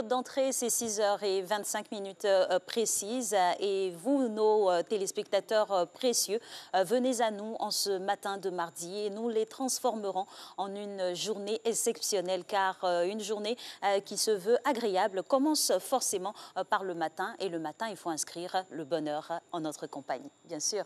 code d'entrée, c'est 6h25 précises. Et vous, nos téléspectateurs précieux, venez à nous en ce matin de mardi et nous les transformerons en une journée exceptionnelle, car une journée qui se veut agréable commence forcément par le matin. Et le matin, il faut inscrire le bonheur en notre compagnie, bien sûr.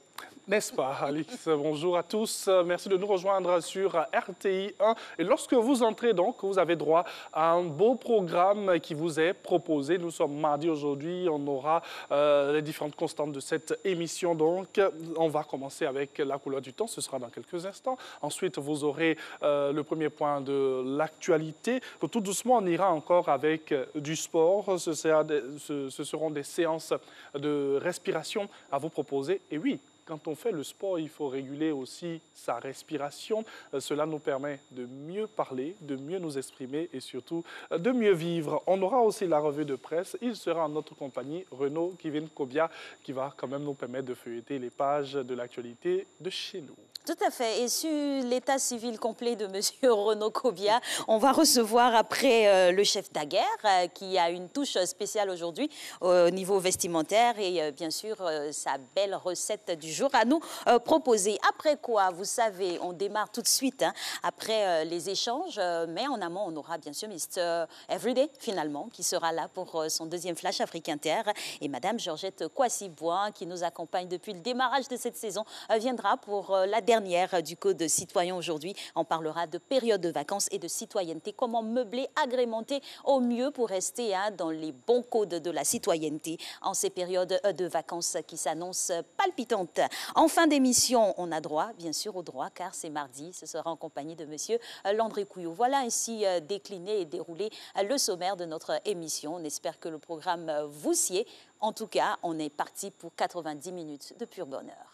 N'est-ce pas, Alix? Bonjour à tous. Merci de nous rejoindre sur RTI 1. Et lorsque vous entrez, donc, vous avez droit à un beau programme qui vous est proposé. Nous sommes mardi aujourd'hui. On aura les différentes constantes de cette émission. Donc, on va commencer avec la couleur du temps. Ce sera dans quelques instants. Ensuite, vous aurez le premier point de l'actualité. Tout doucement, on ira encore avec du sport. Ce seront des séances de respiration à vous proposer. Et oui, quand on fait le sport, il faut réguler aussi sa respiration. Cela nous permet de mieux parler, de mieux nous exprimer et surtout de mieux vivre. On aura aussi la revue de presse. Il sera en notre compagnie, Renaud Kivin Kobia, qui va quand même nous permettre de feuilleter les pages de l'actualité de chez nous. Tout à fait. Et sur l'état civil complet de M. Renaud Kobia, on va recevoir après le chef d'Aguerre qui a une touche spéciale aujourd'hui au niveau vestimentaire et bien sûr sa belle recette du jour à nous proposer. Après quoi, vous savez, on démarre tout de suite après les échanges, mais en amont, on aura bien sûr Mr. Everyday finalement qui sera là pour son deuxième Flash Afrique Inter et Madame Georgette Kwasi-Bois qui nous accompagne depuis le démarrage de cette saison viendra pour la dernière du Code citoyen aujourd'hui. On parlera de période de vacances et de citoyenneté. Comment meubler, agrémenter au mieux pour rester dans les bons codes de la citoyenneté en ces périodes de vacances qui s'annoncent palpitantes. En fin d'émission, on a droit, bien sûr, au droit, car c'est mardi. Ce sera en compagnie de Monsieur Landry Couillot. Voilà ainsi décliné et déroulé le sommaire de notre émission. On espère que le programme vous sied. En tout cas, on est parti pour 90 minutes de pur bonheur.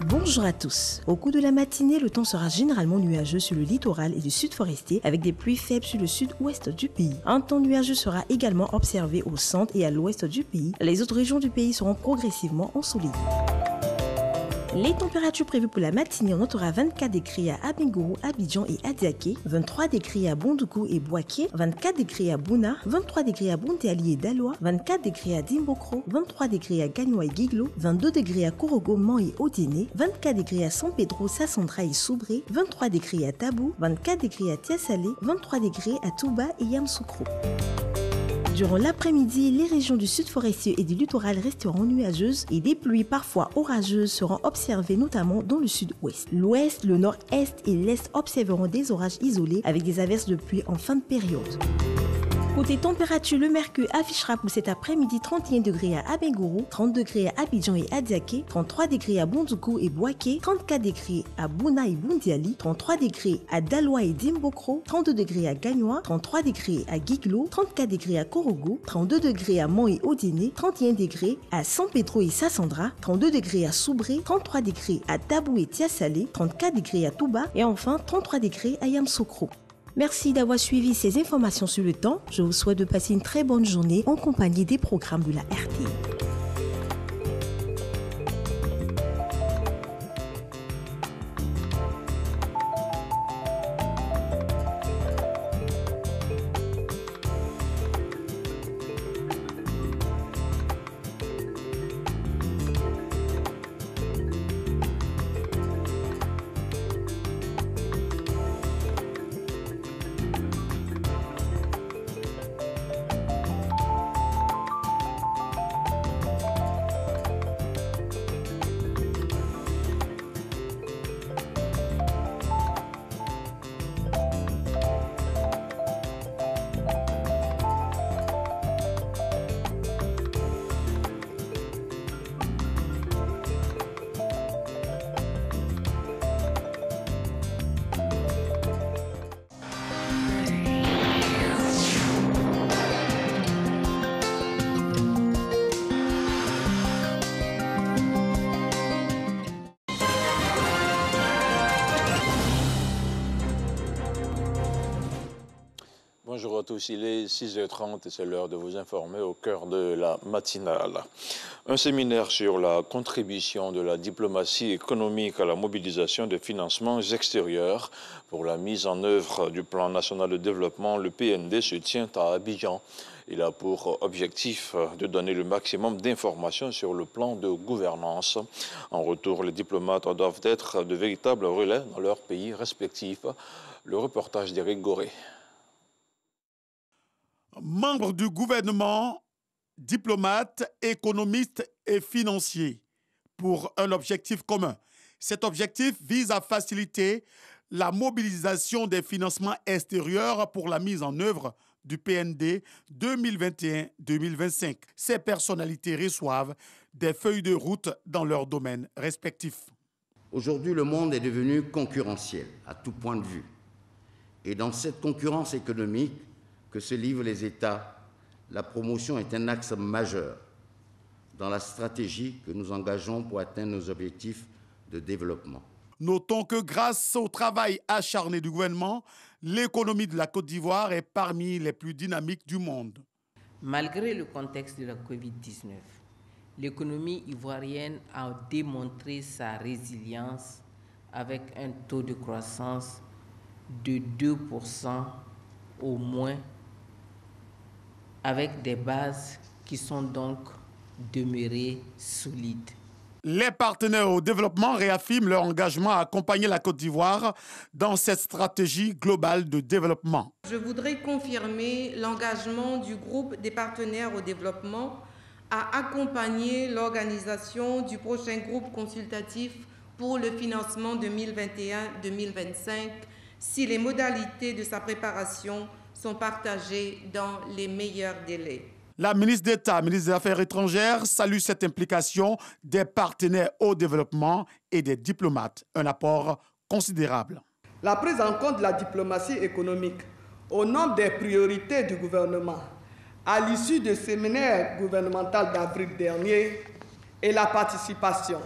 Bonjour à tous. Au cours de la matinée, le temps sera généralement nuageux sur le littoral et du sud forestier avec des pluies faibles sur le sud-ouest du pays. Un temps nuageux sera également observé au centre et à l'ouest du pays. Les autres régions du pays seront progressivement ensoleillées. Les températures prévues pour la matinée, on notera 24 degrés à Abengourou, Abidjan et Adiaké, 23 degrés à Bondoukou et Boaké, 24 degrés à Bouna, 23 degrés à Bontéali et Daloa, 24 degrés à Dimbokro, 23 degrés à Gagnoa et Guiglo, 22 degrés à Korogo, Man et Odéné, 24 degrés à San Pedro, Sassandra et Soubré, 23 degrés à Tabou, 24 degrés à Tiasalé, 23 degrés à Touba et Yamsoukro. Durant l'après-midi, les régions du sud forestier et du littoral resteront nuageuses et des pluies parfois orageuses seront observées notamment dans le sud-ouest. L'ouest, le nord-est et l'est observeront des orages isolés avec des averses de pluie en fin de période. Côté température, le mercure affichera pour cet après-midi 31 degrés à Abengourou, 30 degrés à Abidjan et Adiaké, 33 degrés à Bondoukou et Boaké, 34 degrés à Bouna et Bondiali, 33 degrés à Daloa et Dimbokro, 32 degrés à Gagnoa, 33 degrés à Guiglo, 34 degrés à Korogo, 32 degrés à Man et Odéné, 31 degrés à San Pedro et Sassandra, 32 degrés à Soubré, 33 degrés à Tabou et Tiasalé, 34 degrés à Touba et enfin 33 degrés à Yamsoukro. Merci d'avoir suivi ces informations sur le temps. Je vous souhaite de passer une très bonne journée en compagnie des programmes de la RTI. bonjour à tous. Il est 6h30 et c'est l'heure de vous informer au cœur de la matinale. Un séminaire sur la contribution de la diplomatie économique à la mobilisation des financements extérieurs pour la mise en œuvre du plan national de développement, le PND, se tient à Abidjan. Il a pour objectif de donner le maximum d'informations sur le plan de gouvernance. En retour, les diplomates doivent être de véritables relais dans leurs pays respectifs. Le reportage d'Éric Goré. Membres du gouvernement, diplomates, économistes et financiers, pour un objectif commun. Cet objectif vise à faciliter la mobilisation des financements extérieurs pour la mise en œuvre du PND 2021-2025. Ces personnalités reçoivent des feuilles de route dans leurs domaines respectifs. Aujourd'hui, le monde est devenu concurrentiel à tout point de vue. Et dans cette concurrence économique que se livrent les États, la promotion est un axe majeur dans la stratégie que nous engageons pour atteindre nos objectifs de développement. Notons que grâce au travail acharné du gouvernement, l'économie de la Côte d'Ivoire est parmi les plus dynamiques du monde. Malgré le contexte de la Covid-19, l'économie ivoirienne a démontré sa résilience avec un taux de croissance de 2% au moins, avec des bases qui sont donc demeurées solides. Les partenaires au développement réaffirment leur engagement à accompagner la Côte d'Ivoire dans cette stratégie globale de développement. Je voudrais confirmer l'engagement du groupe des partenaires au développement à accompagner l'organisation du prochain groupe consultatif pour le financement 2021-2025 si les modalités de sa préparation sont partagées dans les meilleurs délais. La ministre d'État, ministre des Affaires étrangères, salue cette implication des partenaires au développement et des diplomates, un apport considérable. La prise en compte de la diplomatie économique au nom des priorités du gouvernement à l'issue du séminaire gouvernemental d'avril dernier et la participation,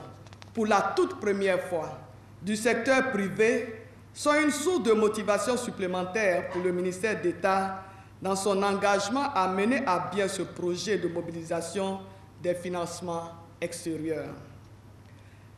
pour la toute première fois, du secteur privé sont une source de motivation supplémentaire pour le ministère d'État dans son engagement à mener à bien ce projet de mobilisation des financements extérieurs.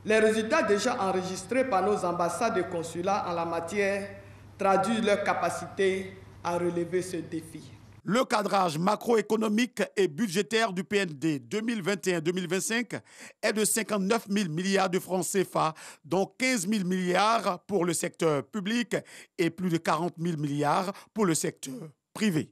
Les résultats déjà enregistrés par nos ambassades et consulats en la matière traduisent leur capacité à relever ce défi. Le cadrage macroéconomique et budgétaire du PND 2021-2025 est de 59 000 milliards de francs CFA, dont 15 000 milliards pour le secteur public et plus de 40 000 milliards pour le secteur privé.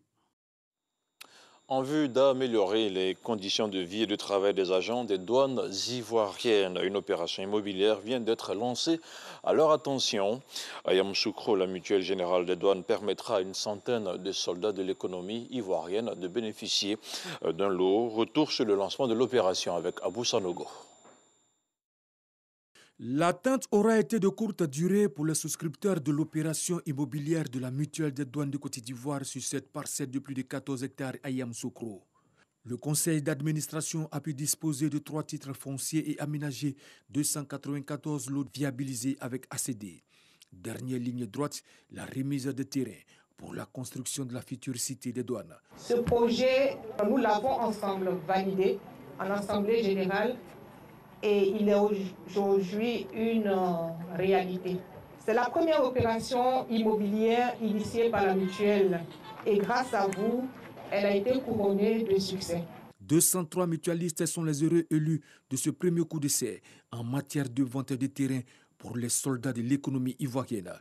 En vue d'améliorer les conditions de vie et de travail des agents des douanes ivoiriennes, une opération immobilière vient d'être lancée à leur attention. À Yamoussoukro, la mutuelle générale des douanes permettra à une centaine de soldats de l'économie ivoirienne de bénéficier d'un lot. Retour sur le lancement de l'opération avec Abou Sanogo. L'attente aura été de courte durée pour les souscripteurs de l'opération immobilière de la mutuelle des douanes de Côte d'Ivoire sur cette parcelle de plus de 14 hectares à Yamoussoukro. Le conseil d'administration a pu disposer de 3 titres fonciers et aménager 294 lots viabilisés avec ACD. Dernière ligne droite, la remise de terrain pour la construction de la future cité des douanes. Ce projet, nous l'avons ensemble validé en assemblée générale. Et il est aujourd'hui une réalité. C'est la première opération immobilière initiée par la mutuelle. Et grâce à vous, elle a été couronnée de succès. 203 mutualistes sont les heureux élus de ce premier coup d'essai en matière de vente de terrain pour les soldats de l'économie ivoirienne.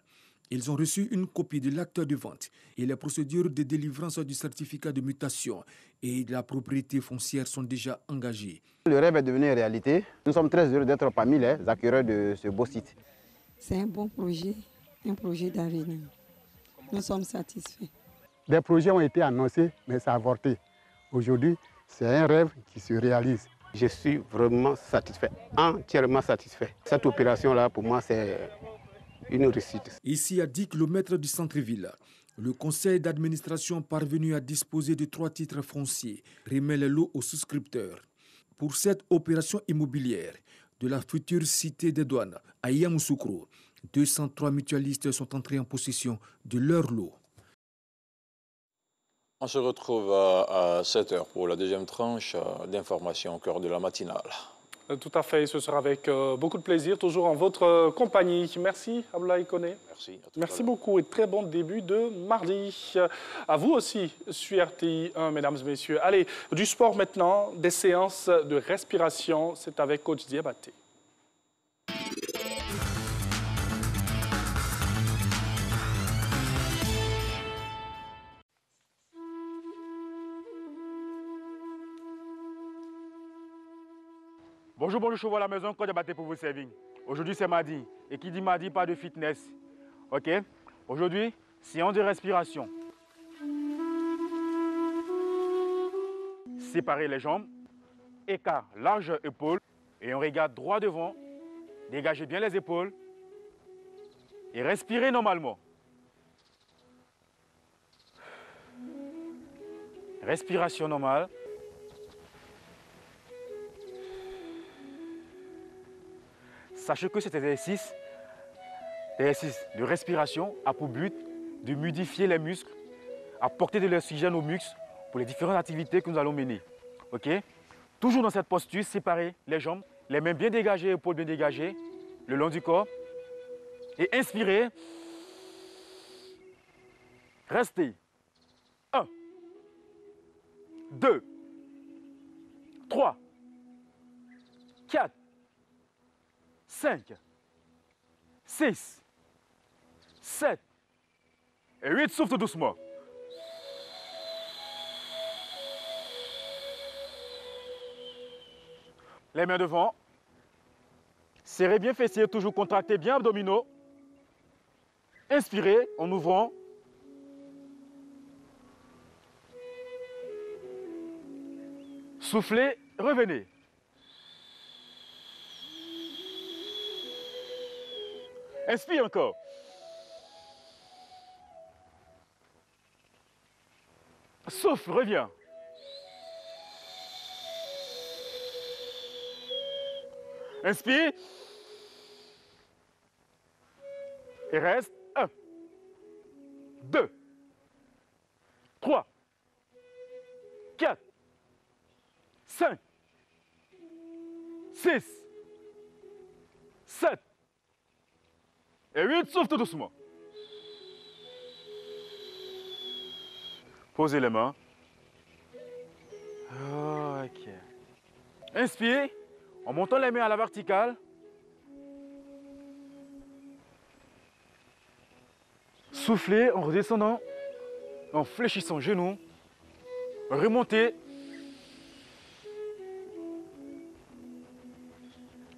Ils ont reçu une copie de l'acte de vente et les procédures de délivrance du certificat de mutation et de la propriété foncière sont déjà engagées. Le rêve est devenu réalité. Nous sommes très heureux d'être parmi les acquéreurs de ce beau site. C'est un bon projet, un projet d'avenir. Nous sommes satisfaits. Des projets ont été annoncés, mais ça a avorté. Aujourd'hui, c'est un rêve qui se réalise. Je suis vraiment satisfait, entièrement satisfait. Cette opération-là, pour moi, c'est une réussite. Ici, à 10 km du centre-ville, le conseil d'administration parvenu à disposer de 3 titres fonciers remet les lots aux souscripteurs. Pour cette opération immobilière de la future cité des douanes à Yamoussoukro, 203 mutualistes sont entrés en possession de leur lot. On se retrouve à 7 h pour la deuxième tranche d'information au cœur de la matinale. Tout à fait, ce sera avec beaucoup de plaisir, toujours en votre compagnie. Merci, Abdoulaye Koné. Merci. Merci beaucoup et très bon début de mardi. À vous aussi, sur RTI 1, mesdames et messieurs. Allez, du sport maintenant, des séances de respiration. C'est avec coach Diabaté. Bonjour, bonjour, je suis à la maison, Coach Diabaté pour vous servir. Aujourd'hui, c'est mardi. Et qui dit mardi, pas de fitness. OK? Aujourd'hui, séance de respiration. Séparer les jambes, écart large épaule. Et on regarde droit devant. Dégagez bien les épaules. Et respirez normalement. Respiration normale. Sachez que cet exercice de respiration a pour but de modifier les muscles, apporter de l'oxygène aux muscles pour les différentes activités que nous allons mener. OK? Toujours dans cette posture, séparer les jambes, les mains bien dégagées, épaules bien dégagées, le long du corps. Et inspirez. Restez. 1, 2, 3, 4, 5, 6, 7 et 8. Souffle doucement. Les mains devant. Serrez bien fessiers, toujours contractez bien abdominaux. Inspirez en ouvrant. Soufflez, revenez. Inspire encore. Souffle, reviens. Inspire. Et reste. 1, 2, 3, 4, 5, 6, 7 et 8. Souffle tout doucement. Posez les mains. OK. Inspire en montant les mains à la verticale. Soufflez en redescendant, en fléchissant genoux. Remontez.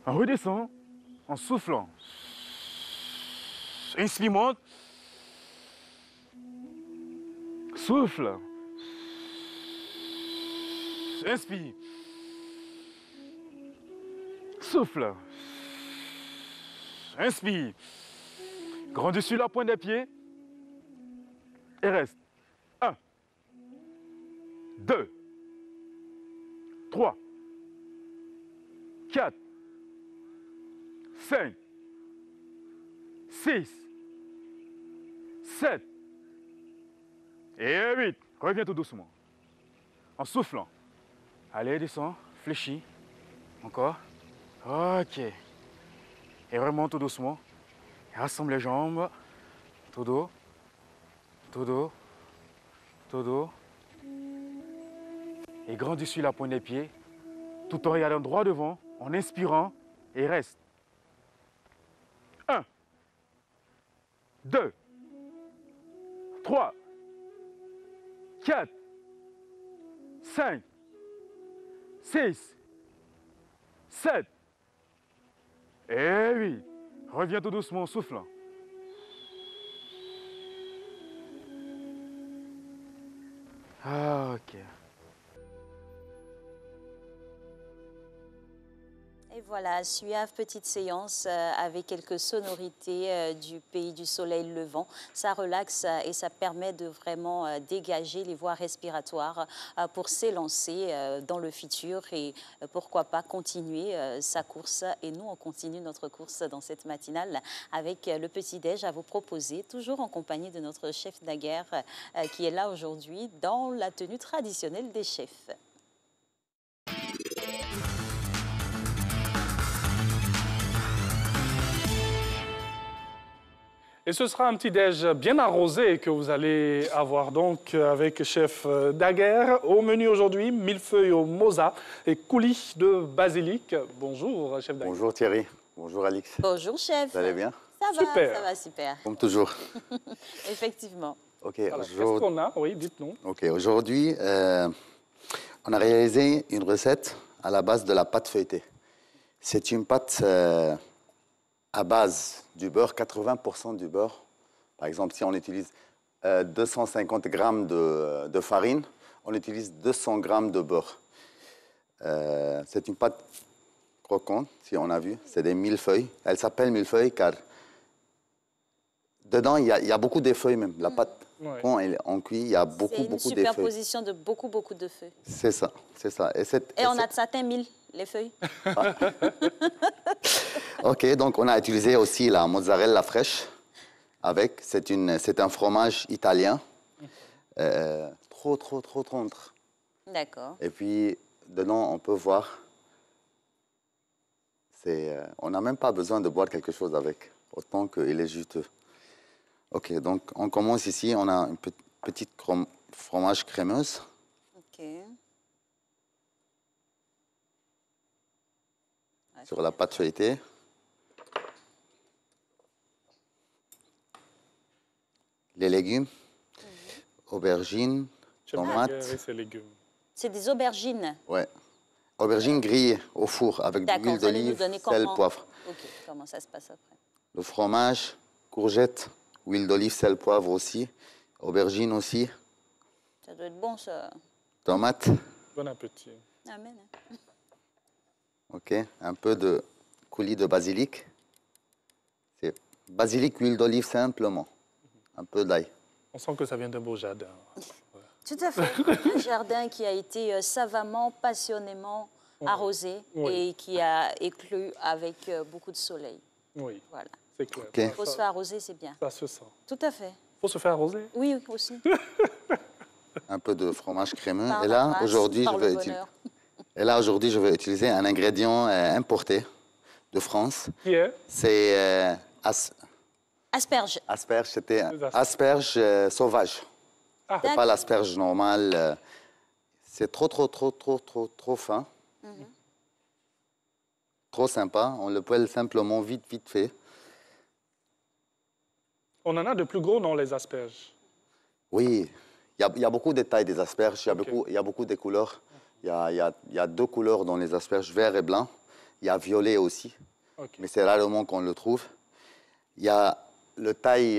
En redescend, en soufflant. Inspire, monte. Souffle. Inspire. Souffle. Inspire. Grandis sur la pointe des pieds. Et reste. 1, 2, 3, 4, 5, 6, 7 et 8. Reviens tout doucement. En soufflant. Allez, descends, fléchis. Encore. OK. Et remonte tout doucement. Rassemble les jambes. Tout dos. Tout dos. Tout dos. Et grandis sur la pointe des pieds. Tout en regardant droit devant. En inspirant. Et reste. 1, 2, 3, 4, 5, 6, 7 et 8. Reviens tout doucement en soufflant. Et Et voilà, suave petite séance avec quelques sonorités du pays du soleil levant. Ça relaxe et ça permet de vraiment dégager les voies respiratoires pour s'élancer dans le futur et pourquoi pas continuer sa course. Et nous, on continue notre course dans cette matinale avec le petit-déj à vous proposer, toujours en compagnie de notre chef Daguerre qui est là aujourd'hui dans la tenue traditionnelle des chefs. Et ce sera un petit déj bien arrosé que vous allez avoir donc avec chef Daguerre. Au menu aujourd'hui, millefeuille au moza et coulis de basilic. Bonjour chef Daguerre. Bonjour Thierry. Bonjour Alix. Bonjour chef. Vous allez bien? Ça va super. Comme toujours. Effectivement. Ok. Voilà. Qu'est-ce qu'on a? Oui, dites-nous. Ok. Aujourd'hui, on a réalisé une recette à la base de la pâte feuilletée. C'est une pâte à base du beurre, 80% du beurre. Par exemple, si on utilise 250 grammes de farine, on utilise 200 grammes de beurre. C'est une pâte croquante, si on a vu. C'est des millefeuilles. Elle s'appelle millefeuille car dedans, il y a beaucoup de feuilles même. La pâte, quand elle est en cuit, il y a beaucoup de feuilles. C'est une superposition de beaucoup de feuilles. C'est ça, c'est ça. Et on a de certains mille, les feuilles. Ok, donc on a utilisé aussi la mozzarella fraîche avec. C'est un fromage italien, trop tendre. D'accord. Et puis dedans, on peut voir. On n'a même pas besoin de boire quelque chose avec, autant qu'il est juteux. Ok, donc on commence ici. On a une petite fromage crémeuse. Ok. Sur la pâte feuilletée. Les légumes, aubergines, tomates. C'est des aubergines. Ouais. Aubergines grillées au four avec de l'huile d'olive, sel, poivre. Ok, comment ça se passe après? Le fromage, courgettes, huile d'olive, sel, poivre aussi. Aubergines aussi. Ça doit être bon, ça. Tomates. Bon appétit. Amen. Ok, un peu de coulis de basilic. C'est basilic, huile d'olive simplement. Un peu d'ail. On sent que ça vient d'un beau jardin. Tout à fait. Un jardin qui a été savamment, passionnément arrosé et qui a éclos avec beaucoup de soleil. Oui, voilà. C'est clair. Okay. Il faut se faire arroser, c'est bien. Ça se sent. Tout à fait. Il faut se faire arroser? Oui, aussi. Un peu de fromage crémeux. Et là, aujourd'hui, je vais utiliser un ingrédient importé de France. Qui est? C'est asperge. Asperge, c'était asperge sauvage. Ah. C'est pas l'asperge normale. C'est trop fin. Trop sympa. On le poêle simplement vite fait. On en a de plus gros dans les asperges. Oui, il y a beaucoup de tailles des asperges. Il y a beaucoup de couleurs. Il y a deux couleurs dans les asperges, vert et blanc. Il y a violet aussi, mais c'est rarement qu'on le trouve. Il y a le taille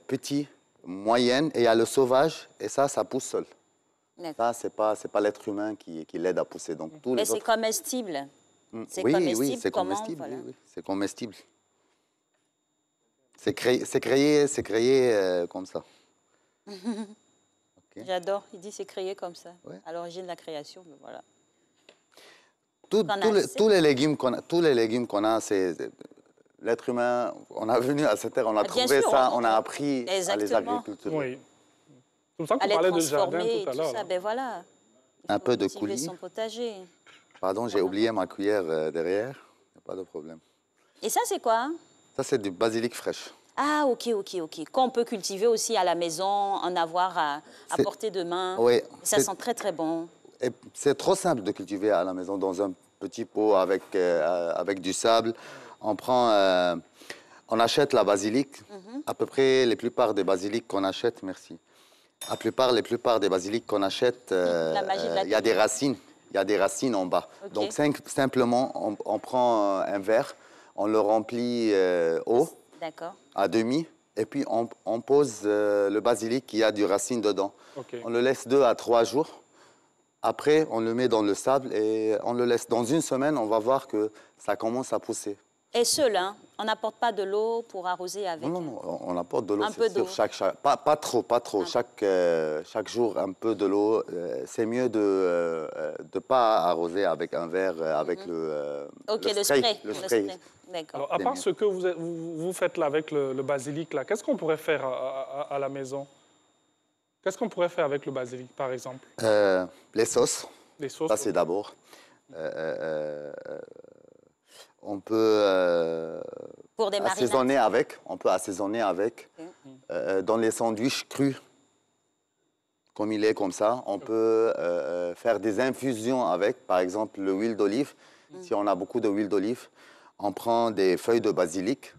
petit, moyenne, et il y a le sauvage, et ça pousse seul. Ça, c'est pas l'être humain qui l'aide à pousser. Donc, mais c'est comestible. Oui, c'est comestible. Voilà. Oui, c'est comestible. C'est créé comme ça. Okay. J'adore. Il dit c'est créé comme ça. Ouais. À l'origine de la création, mais voilà. Tous les légumes qu'on a, c'est l'être humain. On a venu à cette terre, on a trouvé ça, on a appris à les agriculteurs. Oui. Comme ça qu'on parlait de jardin tout à l'heure. Ben voilà. Un peu de coulis. Son potager. Pardon, j'ai oublié ma cuillère derrière. Il n'y a pas de problème. Et ça, c'est quoi? Ça, c'est du basilic fraîche. Ah, ok. Qu'on peut cultiver aussi à la maison, en avoir à portée de main. Oui. Ça sent très bon. C'est trop simple de cultiver à la maison dans un petit pot avec du sable. On achète la basilic. À peu près, les plupart des basilics qu'on achète, merci. La plupart des basilics qu'on achète, il y a des racines. Il y a des racines en bas. Okay. Donc, simplement, on prend un verre, on le remplit eau à demi, et puis on pose le basilic qui a du racine dedans. Okay. On le laisse 2 à 3 jours. Après, on le met dans le sable et on le laisse. Dans une semaine, on va voir que ça commence à pousser. Et seul, hein? On n'apporte pas de l'eau pour arroser avec? Non, non, non, on apporte de l'eau. Un peu d'eau. Pas trop. Chaque jour, un peu de l'eau. C'est mieux de ne pas arroser avec un verre, avec le spray. Le spray. D'accord. À part ce que vous faites là avec le basilic, là, qu'est-ce qu'on pourrait faire à la maison? Qu'est-ce qu'on pourrait faire avec le basilic, par exemple? Les sauces. Les sauces. Ça, c'est d'abord. On peut assaisonner avec. On peut assaisonner avec. Dans les sandwichs crus, comme il est comme ça, on peut faire des infusions avec, par exemple, l'huile d'olive. Si on a beaucoup d'huile d'olive, on prend des feuilles de basilic.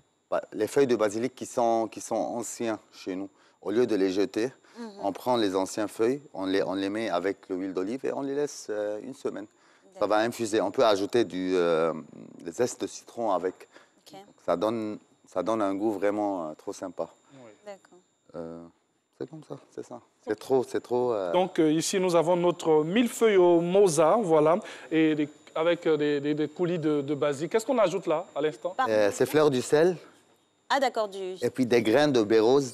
Les feuilles de basilic qui sont anciennes chez nous, au lieu de les jeter, on prend les anciennes feuilles, on les met avec l'huile d'olive et on les laisse une semaine. Ça va infuser. On peut ajouter des zestes de citron avec. Ça donne un goût vraiment trop sympa. D'accord. C'est comme ça, c'est ça. C'est trop. Donc ici, nous avons notre millefeuille au mozart, voilà, et avec des coulis de basilic. Qu'est-ce qu'on ajoute là, à l'instant? C'est fleur du sel. Ah, d'accord. Et puis des graines de baie rose.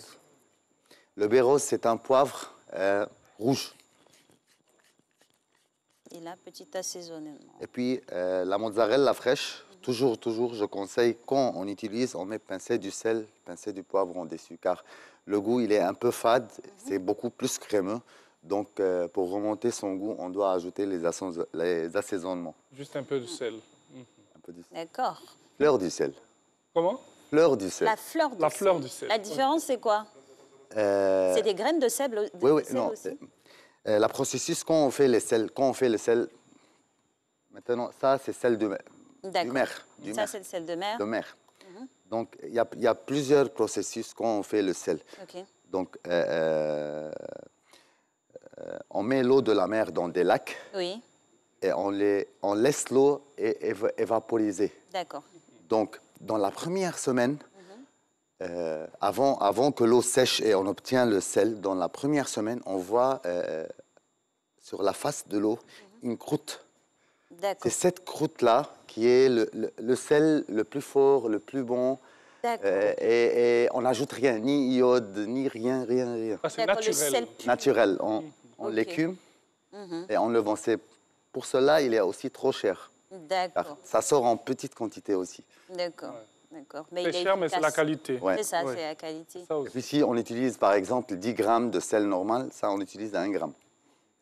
Le baie rose, c'est un poivre rouge. Et là, petit assaisonnement. Et puis la mozzarella fraîche, toujours, je conseille, quand on utilise, on met pincée du sel, pincée du poivre en dessus, car le goût, il est un peu fade, c'est beaucoup plus crémeux. Donc, pour remonter son goût, on doit ajouter les assaisonnements. Juste un peu de sel. Un peu de sel. D'accord. Fleur du sel. Comment? Fleur du sel. La fleur du sel. La fleur du sel. La différence, c'est quoi? C'est des graines de sel, oui, sel non. aussi? Le processus, quand on fait le sel, maintenant, ça, c'est sel de mer. D'accord. Ça, c'est le sel de mer. De mer. Donc, il y a plusieurs processus quand on fait le sel. OK. Donc, on met l'eau de la mer dans des lacs. Oui. Et on laisse l'eau évaporiser. D'accord. Donc, dans la première semaine, avant que l'eau sèche et on obtient le sel, dans la première semaine, on voit sur la face de l'eau une croûte. C'est cette croûte-là qui est le sel le plus fort, le plus bon. Et on n'ajoute rien, ni iode, ni rien. Ah, c'est naturel. Naturel. On l'écume et on le vend. Pour cela, il est aussi trop cher. D'accord. Ça sort en petite quantité aussi. D'accord. D'accord. C'est cher, mais c'est la qualité. C'est ça, c'est la qualité. Et puis si on utilise par exemple 10 grammes de sel normal, ça on utilise 1 gramme.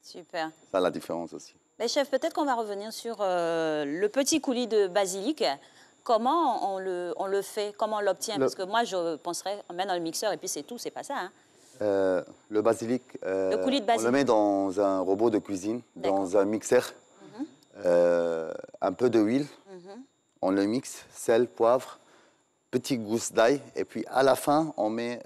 Super. Ça la différence aussi. Mais chef, peut-être qu'on va revenir sur le petit coulis de basilic. Comment on le fait? Comment on l'obtient? Parce que moi, je penserais, on met dans le mixeur et puis c'est tout, c'est pas ça. Hein? Le basilic, le coulis de basilic, on le met dans un robot de cuisine, dans un mixeur, un peu d'huile, on le mixe, sel, poivre, petite gousse d'ail, et puis à la fin, on met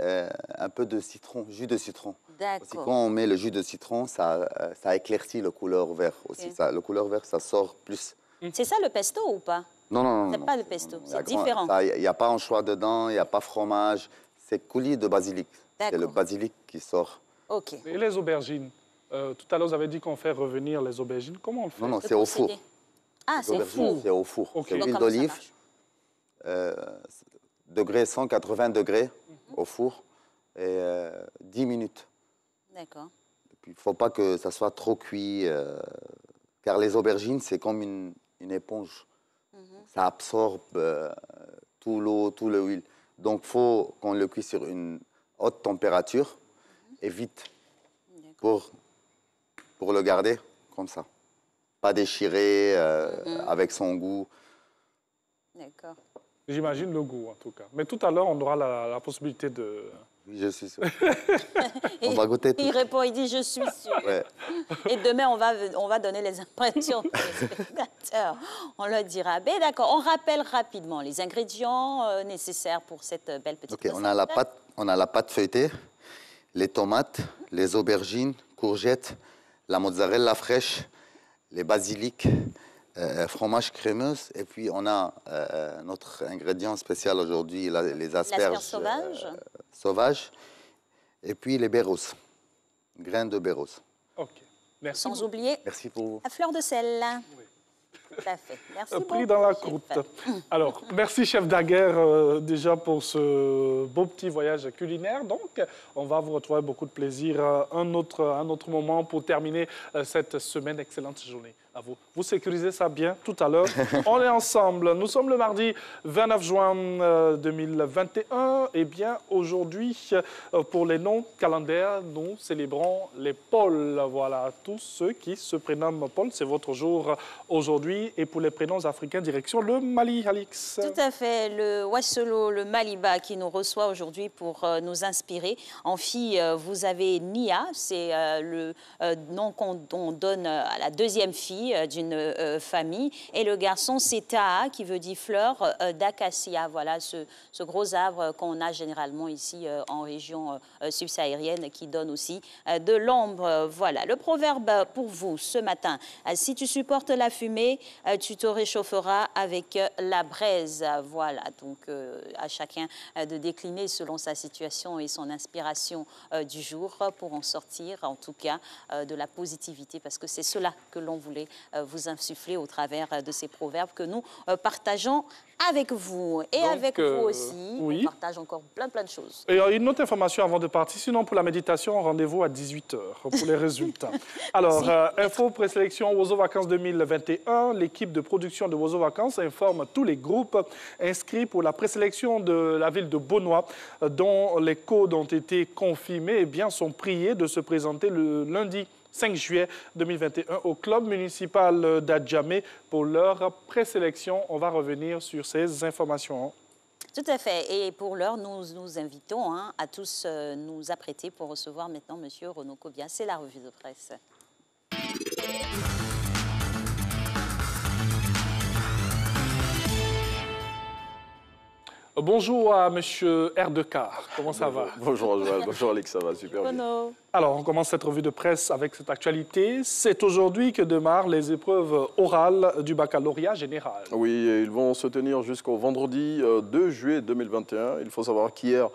un peu de citron, jus de citron. Aussi, quand on met le jus de citron, ça éclaircit le couleur vert aussi. Le couleur vert, ça sort plus. C'est ça le pesto ou pas? Non. C'est pas le pesto, c'est différent. Il n'y a pas anchois dedans, il n'y a pas fromage. C'est coulis de basilic. C'est le basilic qui sort. OK. Et les aubergines? Tout à l'heure, vous avez dit qu'on fait revenir les aubergines. Comment on le fait? Non, c'est au four. Ah, c'est au four. C'est au four. Okay. C'est l'huile d'olive, degré 180 degrés au four, et 10 minutes. D'accord. Il ne faut pas que ça soit trop cuit, car les aubergines, c'est comme une éponge. Ça absorbe tout l'eau, tout l'huile. Donc, il faut qu'on le cuise sur une haute température et vite pour le garder comme ça. Pas déchiré, avec son goût. D'accord. J'imagine le goût, en tout cas. Mais tout à l'heure, on aura la possibilité de... Oui, je suis sûr. On va goûter tout. Il répond, il dit, je suis sûr. Ouais. Et demain, on va donner les impressions aux spectateurs. On leur dira. Ben, d'accord, on rappelle rapidement les ingrédients nécessaires pour cette belle petite recette. On a la pâte feuilletée, les tomates, les aubergines, courgettes, la mozzarella fraîche, les basilics, fromage crémeuse, et puis on a notre ingrédient spécial aujourd'hui, les asperges sauvages, et puis les baies roses, graines de baies roses. OK. Merci. Sans oublier Merci pour vous. la fleur de sel. Oui. Tout à fait. Merci beaucoup. Pris dans la croûte. Alors, merci chef Daguerre déjà pour ce beau petit voyage culinaire. Donc, on va vous retrouver beaucoup de plaisir un autre moment pour terminer cette semaine. Excellente journée à vous. Vous sécurisez ça bien tout à l'heure. On est ensemble. Nous sommes le mardi 29 juin 2021. Et bien, aujourd'hui, pour les noms calendaires, nous célébrons les Pauls. Voilà, tous ceux qui se prénomment Paul, c'est votre jour aujourd'hui. Et pour les prénoms africains, direction le Mali, Alix. Tout à fait. Le Wassolo, le Maliba qui nous reçoit aujourd'hui pour nous inspirer. En fille, vous avez Nia, c'est le nom qu'on donne à la deuxième fille d'une famille. Et le garçon, c'est Taha, qui veut dire fleur d'acacia. Voilà, ce gros arbre qu'on a généralement ici en région subsaharienne qui donne aussi de l'ombre. Voilà, le proverbe pour vous ce matin. Si tu supportes la fumée, tu te réchaufferas avec la braise. Voilà, donc à chacun de décliner selon sa situation et son inspiration du jour pour en sortir, en tout cas, de la positivité, parce que c'est cela que l'on voulait vous insuffler au travers de ces proverbes que nous partageons avec vous. Et donc, avec vous aussi, oui. On partage encore plein de choses. Et une autre information avant de partir, sinon pour la méditation, rendez-vous à 18h pour les résultats. Alors, info présélection Wozo Vacances 2021, l'équipe de production de Wozo Vacances informe tous les groupes inscrits pour la présélection de la ville de Beaunois, dont les codes ont été confirmés et bien sont priés de se présenter le lundi 5 juillet 2021 au club municipal d'Adjamé pour leur présélection. On va revenir sur ces informations. Tout à fait. Et pour l'heure, nous invitons à tous nous apprêter pour recevoir maintenant M. Renaud Kobia. C'est la revue de presse. Bonjour à M. Erdekar. Comment ça va? Bonjour Joël, bonjour Alex, ça va super bien. Alors, on commence cette revue de presse avec cette actualité. C'est aujourd'hui que démarrent les épreuves orales du baccalauréat général. Oui, ils vont se tenir jusqu'au vendredi 2 juillet 2021. Il faut savoir qu'hier,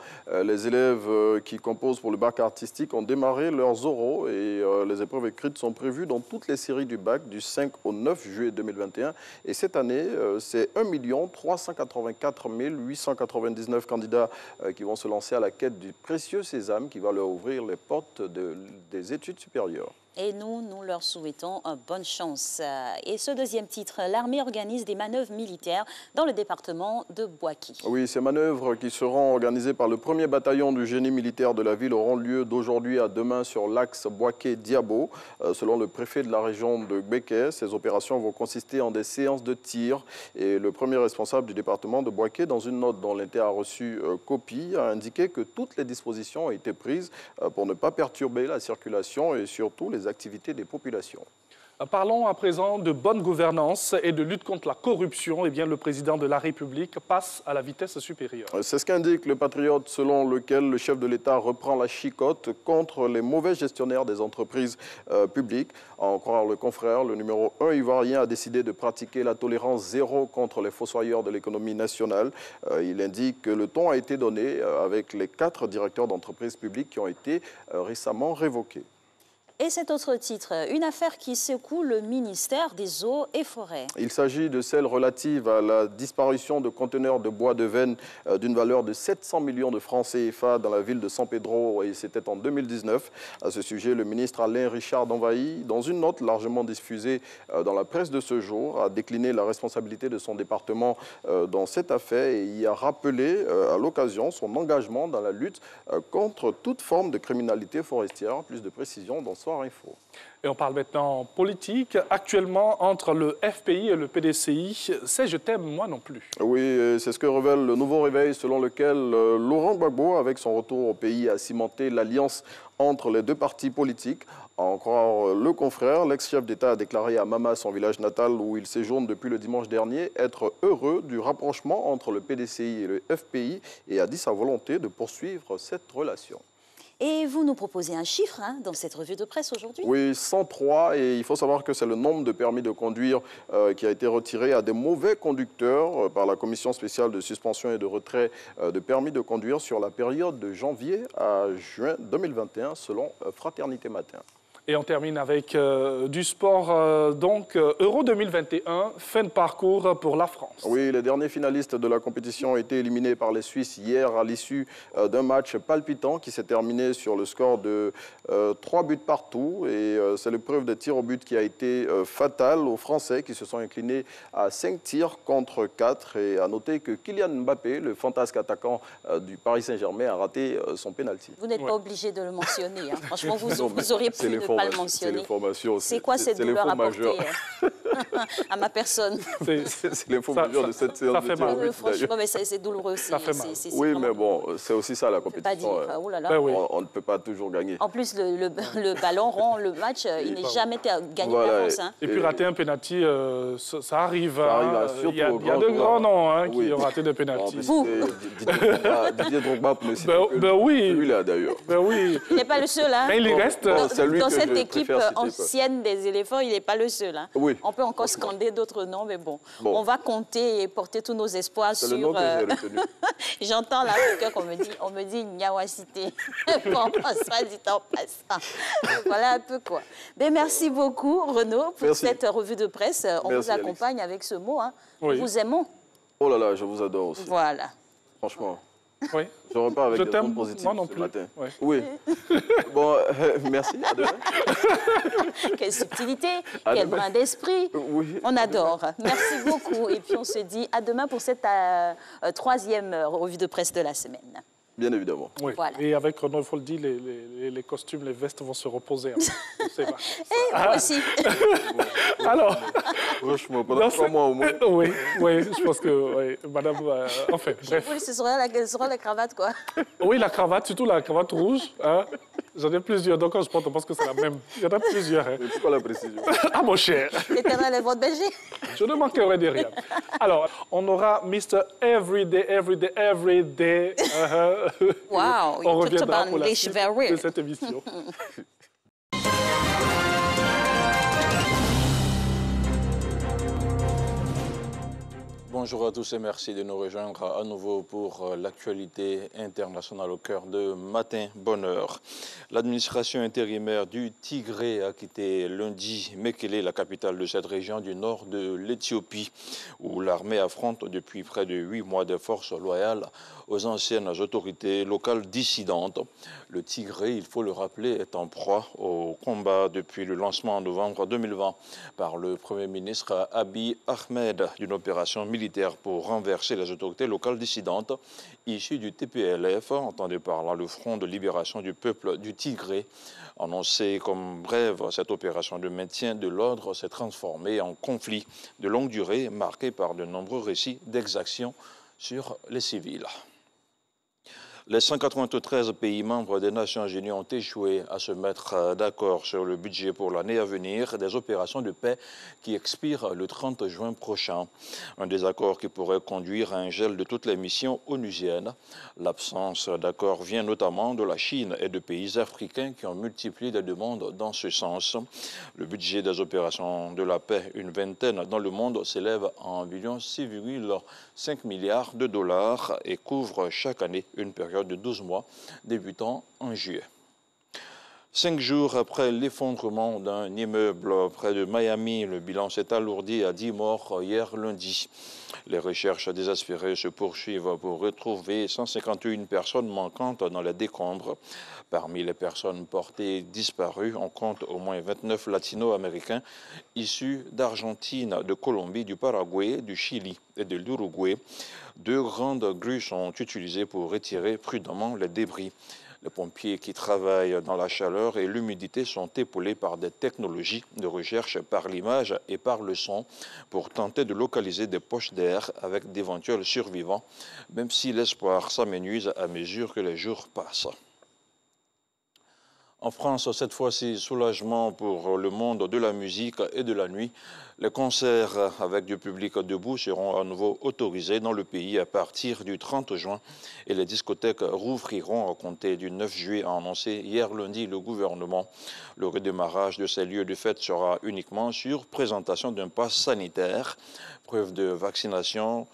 les élèves qui composent pour le bac artistique ont démarré leurs oraux et les épreuves écrites sont prévues dans toutes les séries du bac du 5 au 9 juillet 2021. Et cette année, c'est 1 384 899 candidats qui vont se lancer à la quête du précieux sésame qui va leur ouvrir les portes des études supérieures. Et nous leur souhaitons bonne chance. Et ce deuxième titre, l'armée organise des manœuvres militaires dans le département de Boaké. Oui, ces manœuvres qui seront organisées par le 1er bataillon du génie militaire de la ville auront lieu d'aujourd'hui à demain sur l'axe Boaké-Diabo. Selon le préfet de la région de Gbeke, ces opérations vont consister en des séances de tir. Et le premier responsable du département de Boaké, dans une note dont l'Inter a reçu copie, a indiqué que toutes les dispositions ont été prises pour ne pas perturber la circulation et surtout les activités des populations. Parlons à présent de bonne gouvernance et de lutte contre la corruption. Eh bien, le président de la République passe à la vitesse supérieure. C'est ce qu'indique le Patriote, selon lequel le chef de l'État reprend la chicotte contre les mauvais gestionnaires des entreprises publiques. À en croire le confrère, le numéro 1 ivoirien a décidé de pratiquer la tolérance zéro contre les fossoyeurs de l'économie nationale. Il indique que le ton a été donné avec les 4 directeurs d'entreprises publiques qui ont été récemment révoqués. Et cet autre titre, une affaire qui secoue le ministère des Eaux et Forêts. Il s'agit de celle relative à la disparition de conteneurs de bois de veine d'une valeur de 700 millions de francs CFA dans la ville de San Pedro, et c'était en 2019. À ce sujet, le ministre Alain Richard Danvaï, dans une note largement diffusée dans la presse de ce jour, a décliné la responsabilité de son département dans cette affaire et y a rappelé à l'occasion son engagement dans la lutte contre toute forme de criminalité forestière. Plus de précisions dans Soir Info. Et on parle maintenant politique. Actuellement, entre le FPI et le PDCI, c'est « Je t'aime, moi non plus ». Oui, c'est ce que révèle le nouveau réveil selon lequel Laurent Gbagbo, avec son retour au pays, a cimenté l'alliance entre les deux partis politiques. À en croire le confrère, l'ex-chef d'État a déclaré à Mama, son village natal où il séjourne depuis le dimanche dernier, être heureux du rapprochement entre le PDCI et le FPI et a dit sa volonté de poursuivre cette relation. Et vous nous proposez un chiffre dans cette revue de presse aujourd'hui? Oui, 103. Et il faut savoir que c'est le nombre de permis de conduire qui a été retiré à des mauvais conducteurs par la commission spéciale de suspension et de retrait de permis de conduire sur la période de janvier à juin 2021, selon Fraternité Matin. Et on termine avec du sport. Donc, Euro 2021, fin de parcours pour la France. Oui, les derniers finalistes de la compétition ont été éliminés par les Suisses hier à l'issue d'un match palpitant qui s'est terminé sur le score de 3 buts partout. Et c'est l'épreuve des tirs au but qui a été fatale aux Français qui se sont inclinés à 5 tirs contre 4. Et à noter que Kylian Mbappé, le fantasque attaquant du Paris Saint-Germain, a raté son pénalty. Vous n'êtes pas obligé de le mentionner. Hein. Franchement, vous auriez pu ne pas le mentionner. C'est quoi cette douleur apportée à ma personne? C'est l'info majeure de cette séance de tir au but. Franchement, mais c'est douloureux. Oui, mais bon, c'est aussi ça la compétition. Oh là là. On ne peut pas toujours gagner. En plus, le ballon rond, le match, il n'est jamais gagné par la France. Hein. Et puis rater un pénalty, ça arrive. Ça arrive surtout il y a de grands noms qui ont raté des pénaltys. Didier Drogba pour ne citer que celui-là d'ailleurs. Oui. Il n'est pas le seul. Hein. Mais il reste. Dans cette équipe ancienne des éléphants, il n'est pas le seul. Hein. Oui. On peut encore scander d'autres noms, mais bon. On va compter et porter tous nos espoirs sur... C'est le nom que j'ai retenu. J'entends là on me dit Niawasité. Bon, ça dit en passant. Voilà un peu quoi. Mais merci beaucoup, Renaud, pour cette revue de presse. On vous accompagne avec ce mot. Hein. Oui. Nous vous aimons. Oh là là, je vous adore aussi. Voilà. Franchement. Oui. Je repars avec des ondes positives ce matin. Oui. Bon, merci. À demain. Quelle subtilité, quel brin d'esprit. Oui. On adore. Merci beaucoup. Et puis on se dit à demain pour cette troisième revue de presse de la semaine. Bien évidemment. Oui. Voilà. Et avec Renaud, il faut le dire, les costumes, les vestes vont se reposer. Et moi aussi. Alors, franchement, pendant 3 mois au moins. Oui, je pense que, madame, enfin, bref. Oui, ce sera la cravate, quoi. Oui, la cravate, surtout la cravate rouge. Hein. J'en ai plusieurs, donc quand je porte, on pense que c'est la même. Il y en a plusieurs. Hein. Mais pourquoi la précision? Ah, mon cher. L'éternel est votre berger. Je ne manquerai de rien. Alors, on aura Mr. Everyday. Wow, on reviendra pour la suite de cette émission. Bonjour à tous et merci de nous rejoindre à nouveau pour l'actualité internationale au cœur de Matin Bonheur. L'administration intérimaire du Tigré a quitté lundi Mekele, la capitale de cette région du nord de l'Éthiopie, où l'armée affronte depuis près de 8 mois des forces loyales aux anciennes autorités locales dissidentes. Le Tigré, il faut le rappeler, est en proie au combat depuis le lancement en novembre 2020 par le Premier ministre Abiy Ahmed d'une opération militaire pour renverser les autorités locales dissidentes issues du TPLF, entendez par là le Front de libération du peuple du Tigré. Annoncé comme brève, cette opération de maintien de l'ordre s'est transformée en conflit de longue durée marqué par de nombreux récits d'exactions sur les civils. Les 193 pays membres des Nations Unies ont échoué à se mettre d'accord sur le budget pour l'année à venir des opérations de paix qui expirent le 30 juin prochain. Un désaccord qui pourrait conduire à un gel de toutes les missions onusiennes. L'absence d'accord vient notamment de la Chine et de pays africains qui ont multiplié les demandes dans ce sens. Le budget des opérations de la paix, une vingtaine dans le monde, s'élève à environ 6,5 milliards de dollars et couvre chaque année une période de 12 mois, débutant en juillet. 5 jours après l'effondrement d'un immeuble près de Miami, le bilan s'est alourdi à 10 morts hier lundi. Les recherches désespérées se poursuivent pour retrouver 151 personnes manquantes dans les décombres. Parmi les personnes portées disparues, on compte au moins 29 latino-américains issus d'Argentine, de Colombie, du Paraguay, du Chili et de l'Uruguay. 2 grandes grues sont utilisées pour retirer prudemment les débris. Les pompiers qui travaillent dans la chaleur et l'humidité sont épaulés par des technologies de recherche par l'image et par le son pour tenter de localiser des poches d'air avec d'éventuels survivants, même si l'espoir s'amenuise à mesure que les jours passent. En France, cette fois-ci, soulagement pour le monde de la musique et de la nuit. Les concerts avec du public debout seront à nouveau autorisés dans le pays à partir du 30 juin et les discothèques rouvriront à compter du 9 juillet, a annoncé hier lundi le gouvernement. Le redémarrage de ces lieux de fête sera uniquement sur présentation d'un pass sanitaire, preuve de vaccination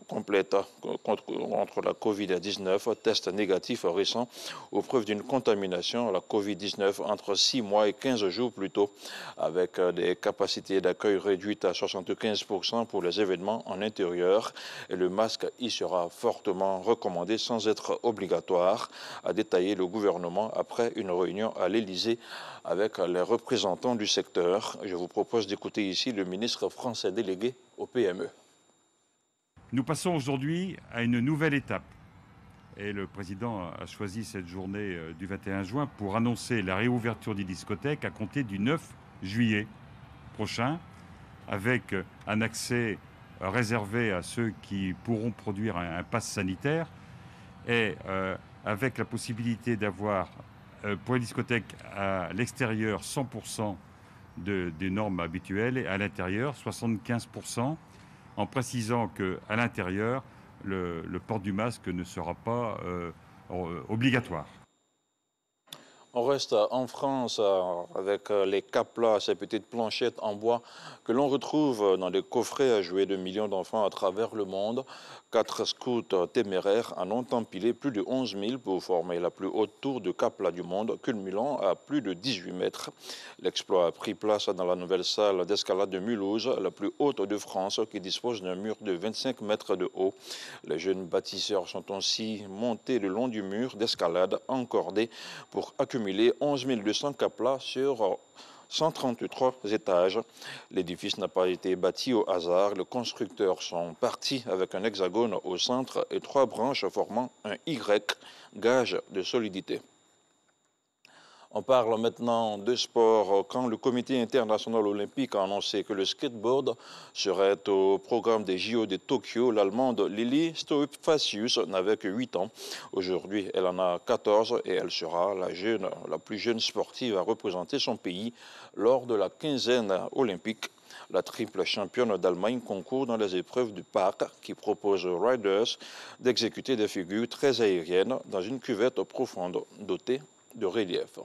complète contre la Covid-19, test négatif récent ou preuve d'une contamination à la Covid-19 Covid-19 entre 6 mois et 15 jours plus tôt, avec des capacités d'accueil réduites à 75% pour les événements en intérieur. Et le masque y sera fortement recommandé sans être obligatoire, a détaillé le gouvernement après une réunion à l'Élysée avec les représentants du secteur. Je vous propose d'écouter ici le ministre français délégué au PME. Nous passons aujourd'hui à une nouvelle étape. Et le président a choisi cette journée du 21 juin pour annoncer la réouverture des discothèques à compter du 9 juillet prochain, avec un accès réservé à ceux qui pourront produire un pass sanitaire et avec la possibilité d'avoir pour les discothèques à l'extérieur 100% des normes habituelles et à l'intérieur 75%, en précisant qu'à l'intérieur, le port du masque ne sera pas obligatoire. On reste en France avec les caplas, ces petites planchettes en bois que l'on retrouve dans des coffrets à jouets de millions d'enfants à travers le monde. 4 scouts téméraires en ont empilé plus de 11 000 pour former la plus haute tour de capla du monde, culminant à plus de 18 mètres. L'exploit a pris place dans la nouvelle salle d'escalade de Mulhouse, la plus haute de France, qui dispose d'un mur de 25 mètres de haut. Les jeunes bâtisseurs sont aussi montés le long du mur d'escalade encordé pour accumuler 11 200 caplas sur 133 étages. L'édifice n'a pas été bâti au hasard. Les constructeurs sont partis avec un hexagone au centre et 3 branches formant un Y, gage de solidité. On parle maintenant de sport. Quand le comité international olympique a annoncé que le skateboard serait au programme des JO de Tokyo, l'Allemande Lili Stolpfacius n'avait que 8 ans. Aujourd'hui, elle en a 14 et elle sera la plus jeune sportive à représenter son pays lors de la quinzaine olympique. La triple championne d'Allemagne concourt dans les épreuves du parc qui propose aux riders d'exécuter des figures très aériennes dans une cuvette profonde dotée de relief.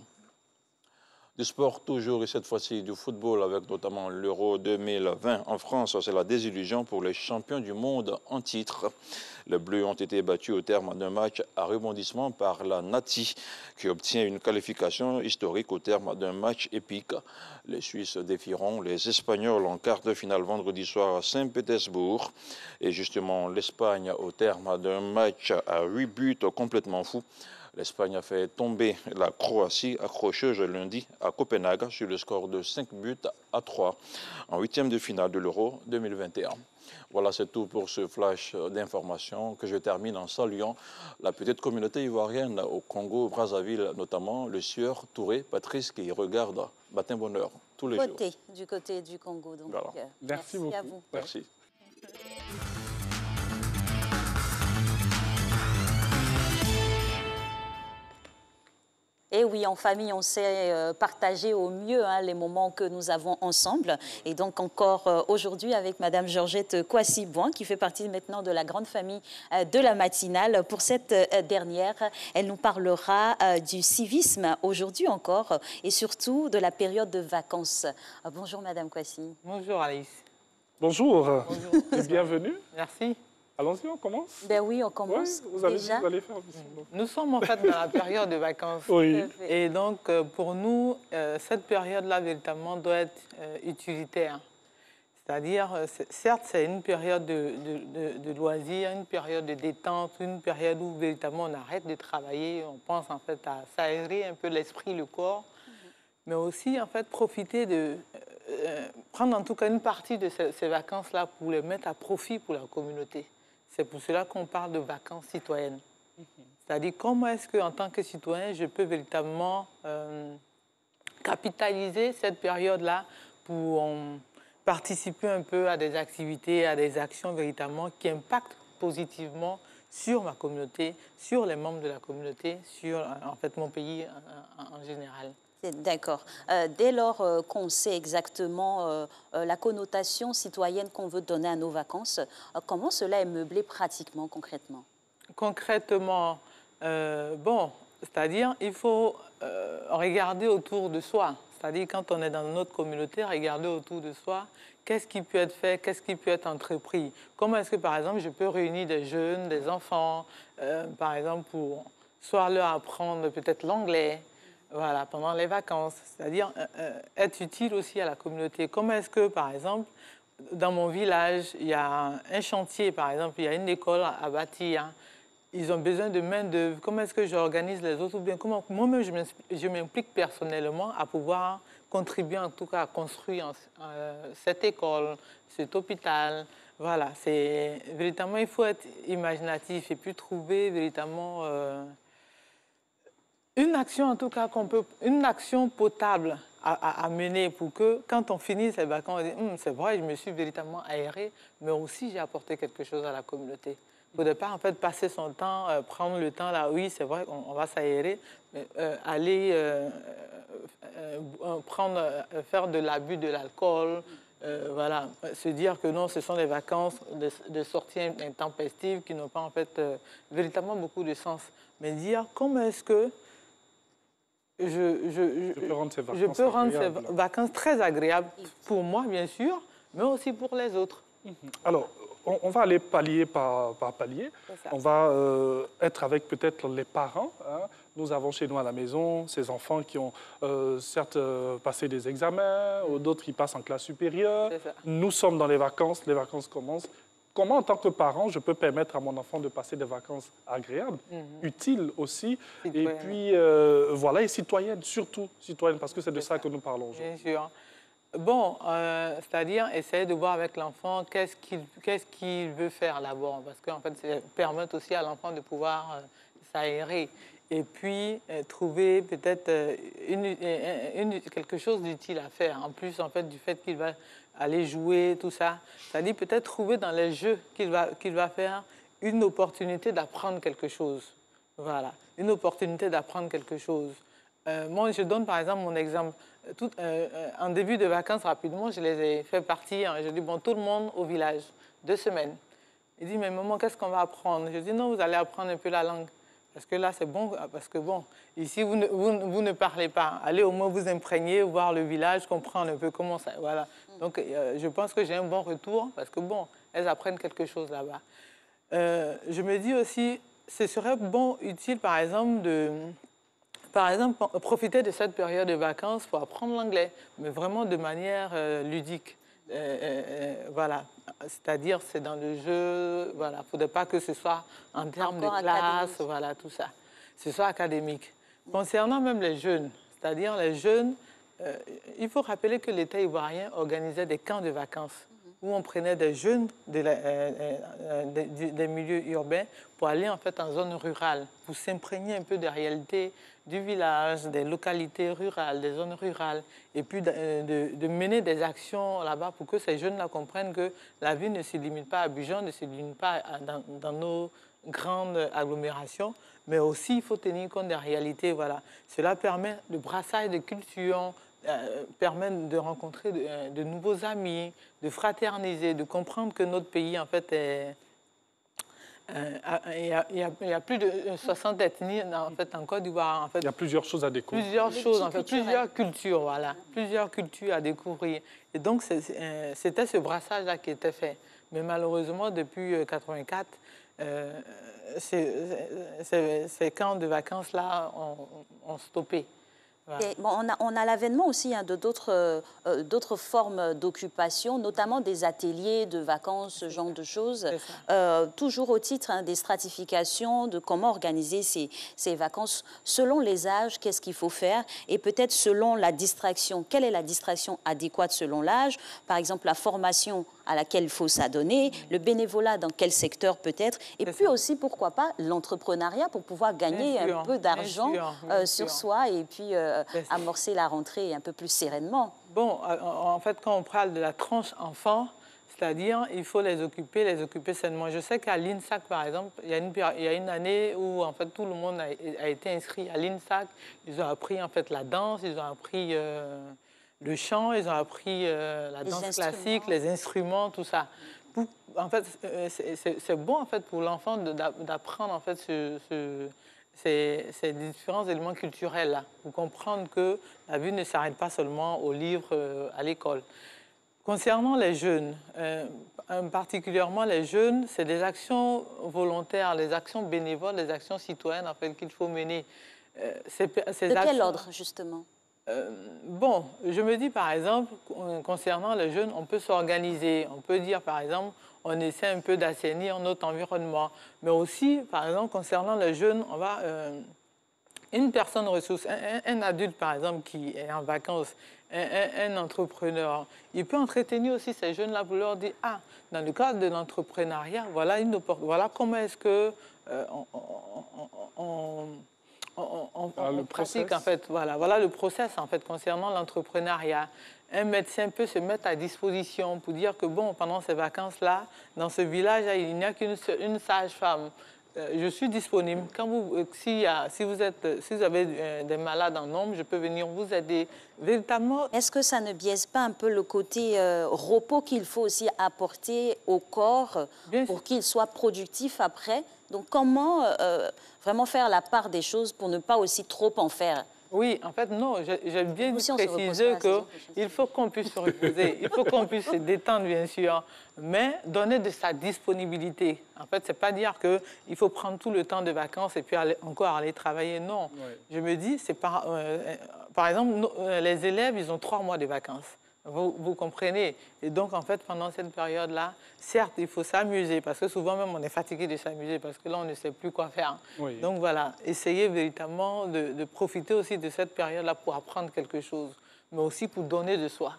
Du sport toujours et cette fois-ci du football avec notamment l'Euro 2020 en France. C'est la désillusion pour les champions du monde en titre. Les Bleus ont été battus au terme d'un match à rebondissement par la Nati qui obtient une qualification historique au terme d'un match épique. Les Suisses défieront les Espagnols en quart de finale vendredi soir à Saint-Pétersbourg. Et justement l'Espagne au terme d'un match à 8 buts complètement fou. L'Espagne a fait tomber la Croatie accrocheuse lundi à Copenhague sur le score de 5 buts à 3 en 8e de finale de l'Euro 2021. Voilà, c'est tout pour ce flash d'informations que je termine en saluant la petite communauté ivoirienne au Congo, Brazzaville, notamment le sieur Touré, Patrice, qui regarde Matin Bonheur tous les jours. Du côté du Congo. Donc, voilà. Merci beaucoup. À vous. Merci. Et oui, en famille, on sait partager au mieux les moments que nous avons ensemble. Et donc encore aujourd'hui avec Madame Georgette Kouassi-Bouin, qui fait partie maintenant de la grande famille de la matinale. Pour cette dernière, elle nous parlera du civisme aujourd'hui encore et surtout de la période de vacances. Bonjour Madame Kouassi. Bonjour Alice. Bonjour. Bonjour. Et bienvenue. Merci. Allons-y, on commence. Ben oui, on commence. Ouais, déjà. Vous allez faire. Nous sommes en fait dans la période de vacances. Oui. Et donc, pour nous, cette période-là, véritablement, doit être utilitaire. C'est-à-dire, certes, c'est une période de loisirs, une période de détente, une période où, véritablement, on arrête de travailler. On pense, en fait, à s'aérer un peu l'esprit, le corps. Mais aussi, en fait, profiter de... prendre, en tout cas, une partie de ces vacances-là pour les mettre à profit pour la communauté. C'est pour cela qu'on parle de vacances citoyennes. C'est-à-dire comment est-ce qu'en tant que citoyen, je peux véritablement capitaliser cette période-là pour participer un peu à des activités, à des actions véritablement qui impactent positivement sur ma communauté, sur les membres de la communauté, sur en fait mon pays en général. D'accord. Dès lors qu'on sait exactement la connotation citoyenne qu'on veut donner à nos vacances, comment cela est meublé pratiquement, concrètement? Concrètement, bon, c'est-à-dire il faut regarder autour de soi. C'est-à-dire quand on est dans notre communauté, regarder autour de soi, qu'est-ce qui peut être fait, qu'est-ce qui peut être entrepris. Comment est-ce que, par exemple, je peux réunir des jeunes, des enfants, par exemple, pour soit leur apprendre peut-être l'anglais, voilà, pendant les vacances, c'est-à-dire être utile aussi à la communauté. Comment est-ce que, par exemple, dans mon village, il y a un chantier, par exemple, il y a une école à bâtir, hein. Ils ont besoin de main-d'œuvre. Comment est-ce que j'organise les autres? Ou bien comment moi-même je m'implique personnellement à pouvoir contribuer en tout cas à construire cette école, cet hôpital. Voilà, c'est véritablement, il faut être imaginatif et puis trouver véritablement une action en tout cas une action potable à mener pour que quand on finit ces vacances, on dit c'est vrai, je me suis véritablement aéré, mais aussi j'ai apporté quelque chose à la communauté. Il ne faudrait pas en fait passer son temps, prendre le temps là, oui c'est vrai, on va s'aérer, mais aller faire de l'abus de l'alcool, voilà, se dire que non, ce sont des vacances de sorties intempestives qui n'ont pas en fait véritablement beaucoup de sens. Mais dire comment est-ce que je peux rendre ces vacances très agréables pour moi, bien sûr, mais aussi pour les autres. Alors, on va aller palier par palier. On va être avec peut-être les parents. Hein. Nous avons chez nous à la maison ces enfants qui ont certes passé des examens, ou d'autres qui passent en classe supérieure. Nous sommes dans les vacances commencent. Comment, en tant que parent, je peux permettre à mon enfant de passer des vacances agréables, utiles aussi, et puis, voilà, et citoyennes, surtout citoyennes, parce que c'est de ça que nous parlons aujourd'hui. Bien sûr. Bon, c'est-à-dire essayer de voir avec l'enfant qu'est-ce qu'il veut faire d'abord, parce qu'en fait, ça permet aussi à l'enfant de pouvoir s'aérer. Et puis, trouver peut-être quelque chose d'utile à faire, en plus en fait, du fait qu'il va aller jouer, tout ça. C'est-à-dire peut-être trouver dans les jeux qu'il va faire une opportunité d'apprendre quelque chose. Voilà, une opportunité d'apprendre quelque chose. Moi, je donne par exemple mon exemple. En début de vacances, rapidement, je les ai fait partir. Je dis, bon, tout le monde au village, 2 semaines. Il dit, mais maman, qu'est-ce qu'on va apprendre? Je dis, non, vous allez apprendre un peu la langue. Parce que là, c'est bon, parce que bon, ici, vous ne parlez pas. Allez au moins vous imprégner, voir le village, comprendre un peu comment ça... Voilà. Donc, je pense que j'ai un bon retour, parce que bon, elles apprennent quelque chose là-bas. Je me dis aussi, ce serait bon, utile, par exemple, profiter de cette période de vacances pour apprendre l'anglais, mais vraiment de manière ludique. Voilà, c'est-à-dire c'est dans le jeu, voilà, il ne faudrait pas que ce soit en termes de classe, voilà, tout ça, ce soit académique. Concernant même les jeunes, c'est-à-dire les jeunes, il faut rappeler que l'État ivoirien organisait des camps de vacances où on prenait des jeunes des milieux urbains pour aller en fait en zone rurale, pour s'imprégner un peu des réalités du village, des localités rurales, des zones rurales, et puis de mener des actions là-bas pour que ces jeunes-là comprennent que la vie ne se limite pas à Abidjan, ne se limite pas dans nos grandes agglomérations, mais aussi il faut tenir compte des réalités. Voilà. Cela permet le brassage de cultures, permet de rencontrer de nouveaux amis, de fraterniser, de comprendre que notre pays, en fait, il y a plus de 60 ethnies en fait, en Côte d'Ivoire. En fait, il y a plusieurs choses à découvrir. Plusieurs choses, en fait, plusieurs cultures, voilà. Plusieurs cultures à découvrir. Et donc, c'était ce brassage-là qui était fait. Mais malheureusement, depuis 1984, ces camps de vacances-là ont stoppé. Et bon, on a l'avènement aussi hein, de d'autres formes d'occupation, notamment des ateliers de vacances, ce genre de choses, toujours au titre hein, des stratifications, de comment organiser ces vacances selon les âges, qu'est-ce qu'il faut faire, et peut-être selon la distraction. Quelle est la distraction adéquate selon l'âge? Par exemple, la formation à laquelle il faut s'adonner, le bénévolat dans quel secteur peut-être, et puis aussi, pourquoi pas, l'entrepreneuriat pour pouvoir gagner un peu d'argent sur soi et puis amorcer la rentrée un peu plus sereinement. Bon, en fait, quand on parle de la tranche enfant, c'est-à-dire il faut les occuper sainement. Je sais qu'à l'INSAC, par exemple, il y a une année où en fait, tout le monde a été inscrit à l'INSAC. Ils ont appris en fait, la danse, ils ont appris le chant, ils ont appris la danse classique, les instruments, tout ça. En fait, c'est bon en fait, pour l'enfant d'apprendre en fait, ces différents éléments culturels-là, pour comprendre que la vie ne s'arrête pas seulement aux livres à l'école. Concernant les jeunes, particulièrement les jeunes, c'est des actions volontaires, les actions bénévoles, les actions citoyennes en fait, qu'il faut mener. De quel ordre, justement? Bon, je me dis, par exemple, concernant les jeunes, on peut s'organiser. On peut dire, par exemple, on essaie un peu d'assainir notre environnement. Mais aussi, par exemple, concernant les jeunes, on va... une personne ressource, un adulte, par exemple, qui est en vacances, un entrepreneur, il peut entretenir aussi ces jeunes-là pour leur dire, ah, dans le cadre de l'entrepreneuriat, voilà, voilà comment est-ce que on pratique, en fait, voilà le process, en fait, concernant l'entrepreneuriat. Un médecin peut se mettre à disposition pour dire que, bon, pendant ces vacances-là, dans ce village, il n'y a qu'une sage-femme. Je suis disponible. Quand si vous avez des malades en nombre, je peux venir vous aider. Véritablement. Est-ce que ça ne biaise pas un peu le côté repos qu'il faut aussi apporter au corps pour qu'il soit productif après? Donc, comment vraiment faire la part des choses pour ne pas aussi trop en faire? Oui, en fait, non, j'ai bien précisé qu'il faut qu'on puisse se reposer, il faut qu'on puisse se détendre, bien sûr, mais donner de sa disponibilité. En fait, ce n'est pas dire qu'il faut prendre tout le temps de vacances et puis encore aller travailler, non. Oui. Je me dis, c'est par exemple, les élèves, ils ont 3 mois de vacances. Vous comprenez? Et donc, en fait, pendant cette période-là, certes, il faut s'amuser, parce que souvent même, on est fatigué de s'amuser, parce que là, on ne sait plus quoi faire. Oui. Donc, voilà, essayez véritablement de profiter aussi de cette période-là pour apprendre quelque chose, mais aussi pour donner de soi.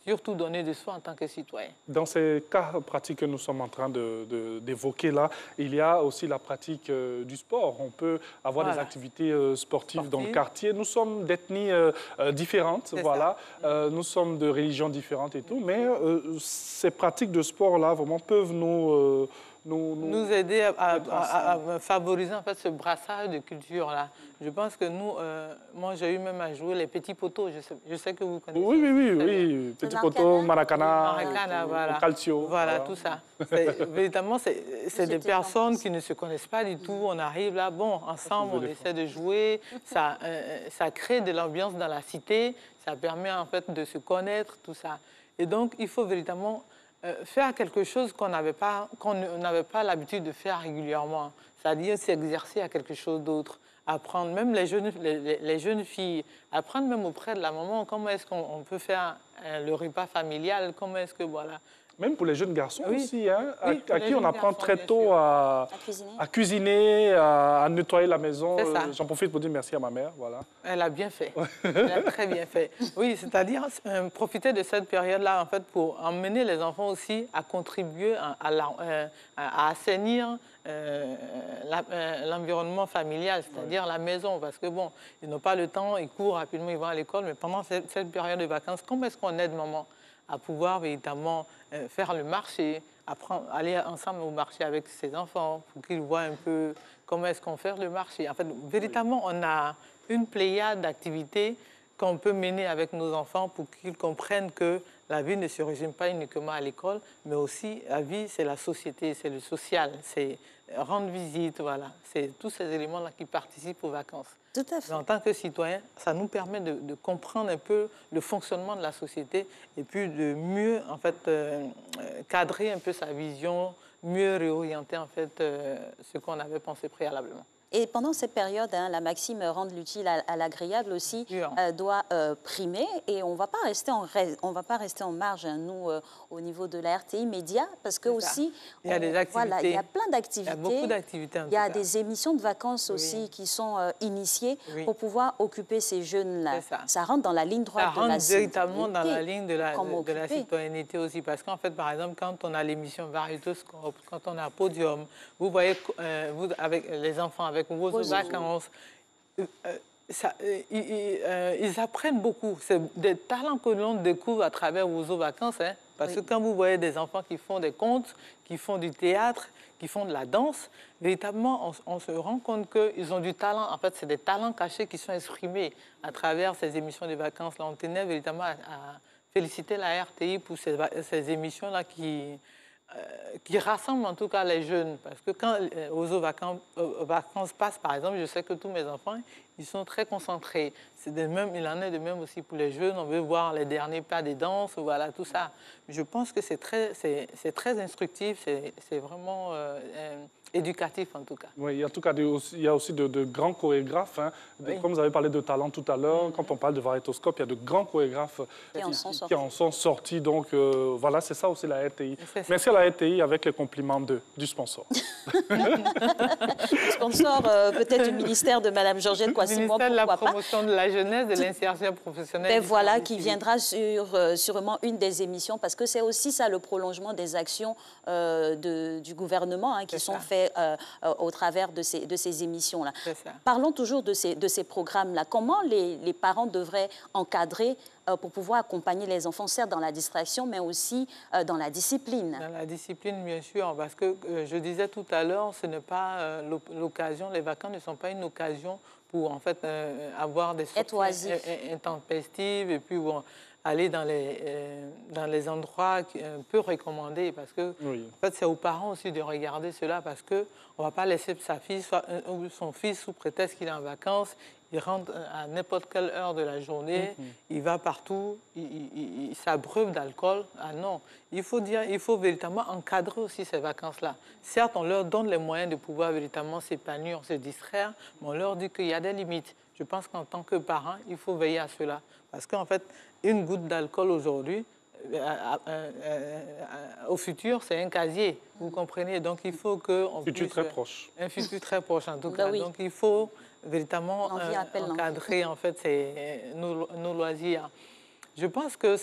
Surtout donner de soi en tant que citoyen. Dans ces cas pratiques que nous sommes en train d'évoquer là, il y a aussi la pratique du sport. On peut avoir des activités sportives dans le quartier. Nous sommes d'ethnies différentes, voilà. Nous sommes de religions différentes et tout, mais ces pratiques de sport-là vraiment peuvent nous aider à favoriser en fait ce brassage de culture-là. Je pense que nous, moi j'ai eu même à jouer les petits poteaux, je sais que vous connaissez. Oui, petits poteaux, maracana, voilà. calcio. Voilà, tout ça. Véritablement, c'est des personnes qui ne se connaissent pas du tout. On arrive là, bon, ensemble, on essaie de jouer. Ça crée de l'ambiance dans la cité, ça permet en fait de se connaître, tout ça. Et donc, il faut véritablement faire quelque chose qu'on n'avait pas l'habitude de faire régulièrement, c'est-à-dire s'exercer à quelque chose d'autre, apprendre, même les jeunes filles, apprendre même auprès de la maman comment est-ce qu'on peut faire le repas familial, comment est-ce que, voilà. Même pour les jeunes garçons aussi, hein, à qui on apprend très tôt à cuisiner, à nettoyer la maison. J'en profite pour dire merci à ma mère. Voilà. Elle a bien fait. Elle a très bien fait. Oui, c'est-à-dire profiter de cette période-là en fait, pour emmener les enfants aussi à contribuer à assainir l'environnement familial, c'est-à-dire la maison. Parce que bon, ils n'ont pas le temps, ils courent rapidement, ils vont à l'école, mais pendant cette période de vacances, comment est-ce qu'on aide maman à pouvoir véritablement faire le marché, aller ensemble au marché avec ses enfants pour qu'ils voient un peu comment est-ce qu'on fait le marché. En fait, véritablement, on a une pléiade d'activités qu'on peut mener avec nos enfants pour qu'ils comprennent que la vie ne se résume pas uniquement à l'école, mais aussi la vie, c'est la société, c'est le social, c'est rendre visite, voilà. C'est tous ces éléments-là qui participent aux vacances. Tout à fait. Mais en tant que citoyen, ça nous permet de comprendre un peu le fonctionnement de la société et puis de mieux, en fait, cadrer un peu sa vision, mieux réorienter, en fait, ce qu'on avait pensé préalablement. Et pendant cette période, la maxime « rendre l'utile à l'agréable » aussi doit primer. Et on ne va pas rester en marge, nous, au niveau de la RTI Média, parce que aussi, il y a des activités. Voilà, il y a plein d'activités. Il y a beaucoup d'activités. Il y a des émissions de vacances aussi qui sont initiées pour pouvoir occuper ces jeunes-là. Ça rentre dans la ligne droite de la citoyenneté. Ça rentre véritablement dans la ligne de la citoyenneté aussi. Parce qu'en fait, par exemple, quand on a l'émission Variétoscope, quand on a Podium, vous voyez, vous, avec les enfants, avec vos vacances, ils apprennent beaucoup. C'est des talents que l'on découvre à travers vos vacances. Hein, parce que quand vous voyez des enfants qui font des contes, qui font du théâtre, qui font de la danse, véritablement, on se rend compte qu'ils ont du talent. En fait, c'est des talents cachés qui sont exprimés à travers ces émissions de vacances. Là, on tenait véritablement à féliciter la RTI pour ces émissions-là qui qui rassemble en tout cas les jeunes. Parce que quand aux vacances passent, par exemple, je sais que tous mes enfants, ils sont très concentrés. Il en est de même aussi pour les jeunes. On veut voir les derniers pas des danses, voilà, tout ça. Je pense que c'est très instructif, c'est vraiment éducatif en tout cas. Oui, en tout cas, il y a aussi de grands chorégraphes. Hein. Oui. Comme vous avez parlé de talent tout à l'heure, quand on parle de Varétoscope, il y a de grands chorégraphes qui en sont sortis. Donc voilà, c'est ça aussi la RTI. Merci à la RTI avec les compliments du sponsor. Le sponsor, peut-être du ministère de Mme Georgette Kwasi. Le ministère de la promotion de la jeunesse, de l'insertion professionnelle. Ben voilà, qui viendra sur sûrement une des émissions, parce que c'est aussi ça le prolongement des actions du gouvernement qui sont faites au travers de ces émissions-là. Parlons toujours de ces programmes-là. Comment les parents devraient encadrer pour pouvoir accompagner les enfants, certes dans la distraction, mais aussi dans la discipline? Dans la discipline, bien sûr, parce que je disais tout à l'heure, ce n'est pas l'occasion, les vacances ne sont pas une occasion pour en fait avoir des sorties intempestives et puis bon, aller dans les endroits peu recommandés, parce que en fait, c'est aux parents aussi de regarder cela, parce qu'on ne va pas laisser sa fille ou son fils sous prétexte qu'il est en vacances. Il rentre à n'importe quelle heure de la journée, il va partout, il s'abreuve d'alcool. Ah non, il faut véritablement encadrer aussi ces vacances-là. Certes, on leur donne les moyens de pouvoir véritablement s'épanouir, se distraire, mais on leur dit qu'il y a des limites. Je pense qu'en tant que parent, il faut veiller à cela. Parce qu'en fait, une goutte d'alcool aujourd'hui, au futur, c'est un casier, vous comprenez? Donc il faut qu'on puisse... Très proche. Un futur très proche, en tout cas. Oui. Donc il faut véritablement encadrer en fait nos loisirs. Je pense que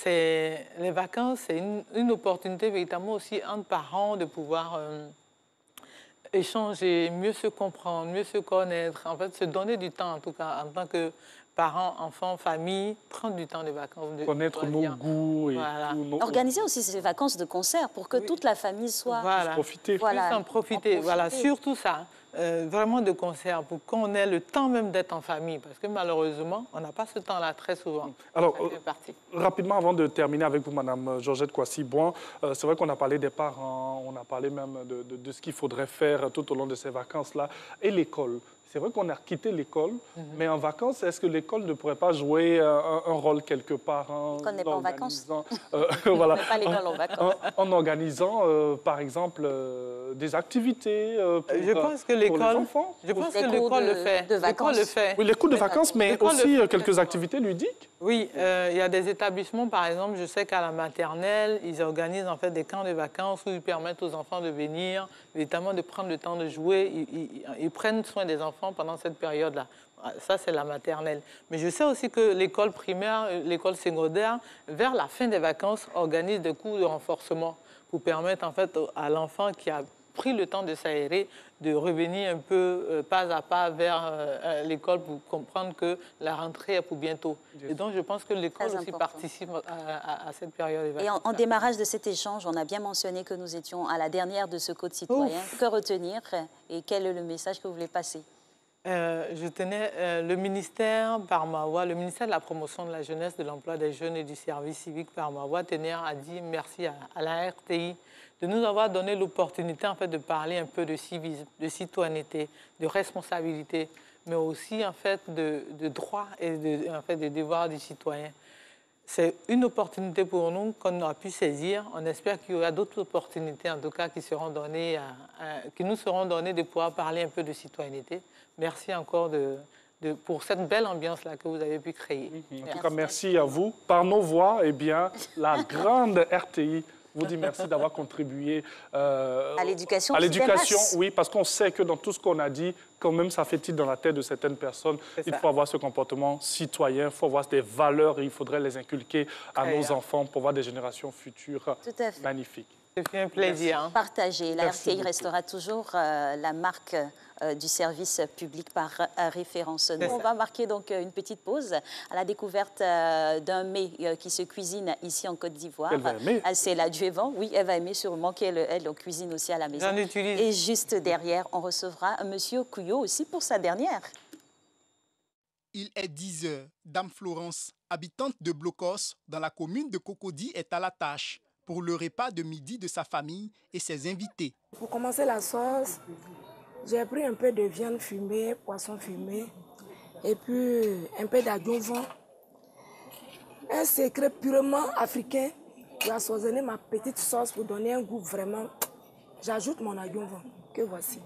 les vacances, c'est une opportunité véritablement aussi entre parents de pouvoir échanger, mieux se comprendre, mieux se connaître, en fait se donner du temps en tout cas en tant que parents, enfants, famille, prendre du temps de vacances. Connaître nos goûts. Et tout, organiser aussi ces vacances de concert pour que toute la famille soit... Voilà. Profiter. Voilà. En profiter. Voilà, surtout ça. Vraiment de concert, pour qu'on ait le temps même d'être en famille. Parce que malheureusement, on n'a pas ce temps-là très souvent. Alors, rapidement, avant de terminer avec vous, Mme Georgette Kwasi, c'est vrai qu'on a parlé des parents, on a parlé même de ce qu'il faudrait faire tout au long de ces vacances-là. Et l'école. C'est vrai qu'on a quitté l'école, mais en vacances, est-ce que l'école ne pourrait pas jouer un rôle quelque part L'école n'est pas en vacances. Voilà, pas l'école en vacances. En organisant, par exemple, des activités je pense que l'école le fait. L'école le fait. Oui, les cours de vacances, mais aussi quelques activités ludiques. Oui, il y a des établissements, par exemple, je sais qu'à la maternelle, ils organisent en fait des camps de vacances où ils permettent aux enfants de venir, évidemment de prendre le temps de jouer. Ils prennent soin des enfants pendant cette période-là. Ça, c'est la maternelle. Mais je sais aussi que l'école primaire, l'école secondaire, vers la fin des vacances, organise des cours de renforcement pour permettre en fait à l'enfant qui a pris le temps de s'aérer, de revenir un peu pas à pas vers l'école pour comprendre que la rentrée est pour bientôt. Et donc, je pense que l'école aussi participe à cette période. Et en démarrage de cet échange, on a bien mentionné que nous étions à la dernière de ce code citoyen. Que retenir et quel est le message que vous voulez passer? Je tenais le ministère, par ma voix, le ministère de la promotion de la jeunesse, de l'emploi des jeunes et du service civique, par ma voix, tenait à dire merci à la RTI de nous avoir donné l'opportunité en fait, de parler un peu de civisme, de citoyenneté, de responsabilité, mais aussi en fait, de droits et de devoirs du citoyen. C'est une opportunité pour nous qu'on aura pu saisir. On espère qu'il y aura d'autres opportunités, en tout cas, qui nous seront données de pouvoir parler un peu de citoyenneté. Merci encore pour cette belle ambiance-là que vous avez pu créer. En tout cas, merci à vous. Par nos voix, eh bien, la grande RTI vous dit merci d'avoir contribué à l'éducation. Oui, parce qu'on sait que dans tout ce qu'on a dit, quand même, ça fait tilt dans la tête de certaines personnes. Il faut avoir ce comportement citoyen, il faut avoir des valeurs et il faudrait les inculquer à nos enfants pour avoir des générations futures magnifiques. C'est un plaisir. Partagé. La RTI restera toujours la marque du service public par référence. Nous, on va marquer donc une petite pause à la découverte d'un mets qui se cuisine ici en Côte d'Ivoire. Elle va aimer. C'est la duévan. Oui, elle va aimer sûrement qu'elle cuisine aussi à la maison. J'en utilise. Et juste derrière, on recevra Monsieur Couillot aussi pour sa dernière. Il est 10 heures. Dame Florence, habitante de Blocos, dans la commune de Cocody, est à la tâche. pour le repas de midi de sa famille et ses invités. Pour commencer la sauce, j'ai pris un peu de viande fumée, poisson fumé, et puis un peu d'adjuvant. Un secret purement africain. J'ai assaisonné ma petite sauce pour donner un goût vraiment. J'ajoute mon adjuvant, que voici.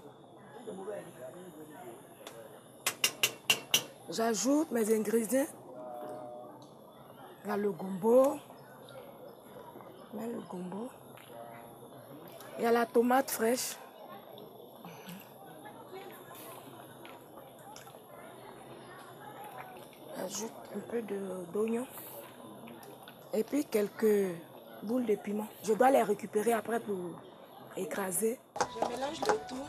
J'ajoute mes ingrédients. Il y a le gombo. Il y a la tomate fraîche. J'ajoute un peu d'oignon. Et puis quelques boules de piment. Je dois les récupérer après pour écraser. Je mélange le tout.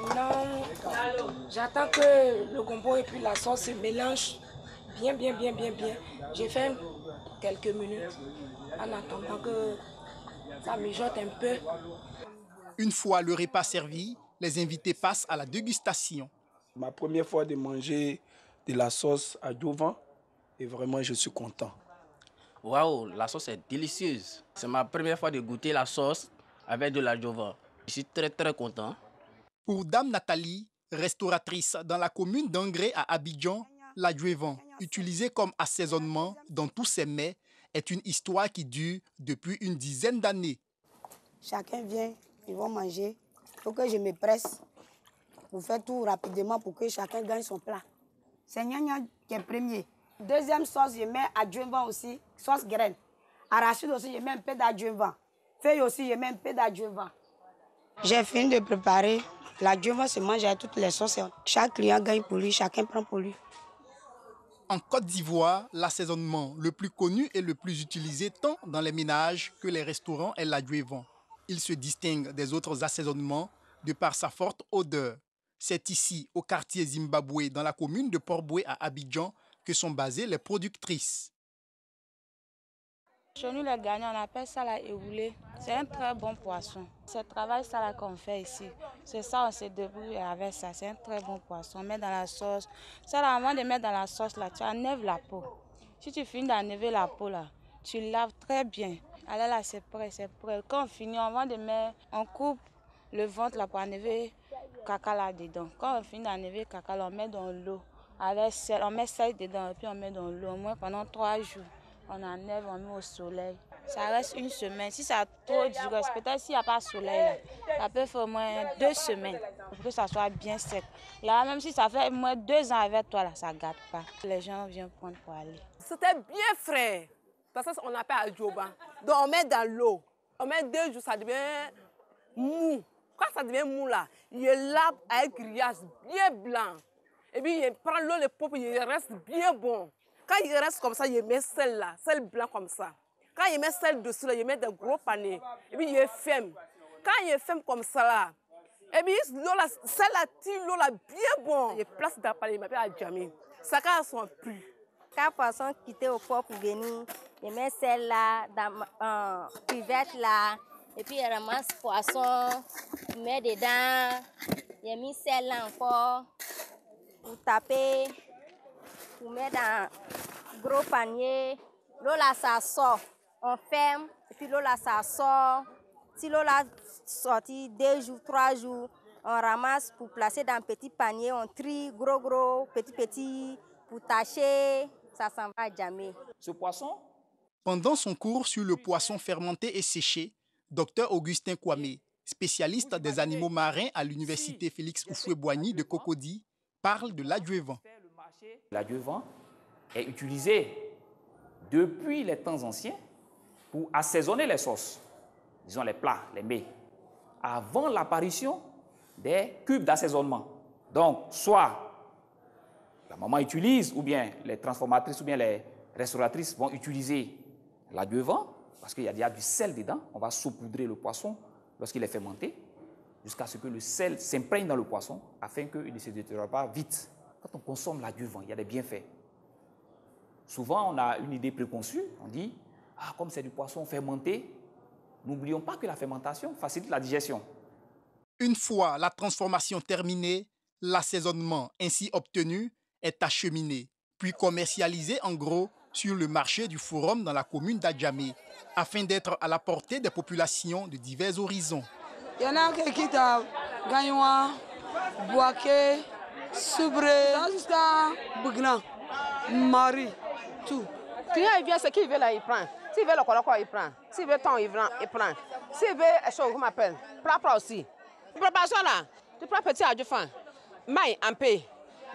Maintenant, j'attends que le gombo et puis la sauce se mélangent bien. J'ai fait quelques minutes en attendant que ça mijote un peu. Une fois le repas servi, les invités passent à la dégustation. Ma première fois de manger de la sauce adjuvant et vraiment je suis content. Waouh, la sauce est délicieuse. C'est ma première fois de goûter la sauce avec de l'adjuvant. Je suis très content. Pour Dame Nathalie, restauratrice dans la commune d'Angré à Abidjan, l'adjuvant, utilisé comme assaisonnement dans tous ses mets, est une histoire qui dure depuis une dizaine d'années. Chacun vient, ils vont manger. Il faut que je me presse pour faire tout rapidement pour que chacun gagne son plat. C'est Gnagna qui est premier. Deuxième sauce, je mets adjuvant aussi, sauce graine. Arachide aussi, je mets un peu d'adjuvant. Feuille aussi, je mets un peu d'adjuvant. J'ai fini de préparer. L'adjuvant se mange avec toutes les sauces. Chaque client gagne pour lui, chacun prend pour lui. En Côte d'Ivoire, l'assaisonnement le plus connu et le plus utilisé tant dans les ménages que les restaurants est l'adjuvant. Il se distingue des autres assaisonnements de par sa forte odeur. C'est ici, au quartier Zimbabwe, dans la commune de Port-Boué à Abidjan, que sont basées les productrices. Chez nous, les gagnants, on appelle ça la éhoulée. C'est un très bon poisson. C'est le travail ça là qu'on fait ici. C'est ça, on se débrouille avec ça. C'est un très bon poisson. On met dans la sauce. Ça là, avant de mettre dans la sauce, là, tu enlèves la peau. Si tu finis d'enlever la peau, là, tu laves très bien. Alors là, c'est prêt, c'est prêt. Quand on finit, on coupe le ventre là pour enlever le caca là dedans. Quand on finit d'enlever le caca là, on met dans l'eau. Avec sel, on met sel dedans et puis on met dans l'eau. Au moins pendant 3 jours. On enlève, on met au soleil. Ça reste une semaine. Si ça a trop duré, peut-être s'il n'y a pas de soleil, là, ça peut faire au moins 2 semaines pour que ça soit bien sec. Là, même si ça fait au moins 2 ans avec toi, là, ça ne gâte pas. Les gens viennent prendre pour aller. C'était bien frais. Parce qu'on appelle adjuvant. Donc on met dans l'eau. On met 2 jours, ça devient mou. Quand ça devient mou, là, il lave avec grillage bien blanc. Et puis il prend l'eau, le pop, il reste bien bon. Quand il reste comme ça, il met sel là, sel blanc comme ça. Quand il met sel dessus, là, il met des gros paniers. Et puis il ferme. Quand il ferme comme ça là, et puis l'eau là, sel là, tire l'eau là bien bon. Il place dans le panier, il m'appelle à Djamé. Ça quand son plus. Quand poisson quitté au port pour venir, il met sel là, dans cuvette là. Et puis il ramasse poisson, il met dedans. Il a mis sel là encore pour taper. Pour mettre dans un gros panier. L'eau là, ça sort. On ferme. Et puis l'eau là, ça sort. Si l'eau là sorti 2 jours, 3 jours, on ramasse pour placer dans un petit panier. On trie gros, petit, pour tâcher. Ça s'en va jamais. Ce poisson. Pendant son cours sur le poisson fermenté et séché, Dr Augustin Kwame, spécialiste des animaux marins à l'université Félix Houphouët-Boigny de Cocody, parle de l'adjuvant. L'adjuvant est utilisé depuis les temps anciens pour assaisonner les sauces, disons les plats, les mets, avant l'apparition des cubes d'assaisonnement. Donc, soit la maman utilise, ou bien les transformatrices, ou bien les restauratrices vont utiliser l'adjuvant, parce qu'il y a déjà du sel dedans. On va saupoudrer le poisson lorsqu'il est fermenté, jusqu'à ce que le sel s'imprègne dans le poisson, afin qu'il ne se détériore pas vite. Quand on consomme l'adjuvant, il y a des bienfaits. Souvent, on a une idée préconçue. On dit, comme c'est du poisson fermenté, n'oublions pas que la fermentation facilite la digestion. Une fois la transformation terminée, l'assaisonnement ainsi obtenu est acheminé, puis commercialisé en gros sur le marché du Forum dans la commune d'Adjamé, afin d'être à la portée des populations de divers horizons. Il y en a qui quittent Gagnoua, Boaké, Soubré, Bougnan, Marie, tout. Client, il vient, ce qu'il veut là, il prend. S'il veut le colocor, il prend. S'il veut ton, il prend. S'il veut chose, comment appelle, plat aussi. Préparation là, tu prends petit à du fin. Maille, en paix.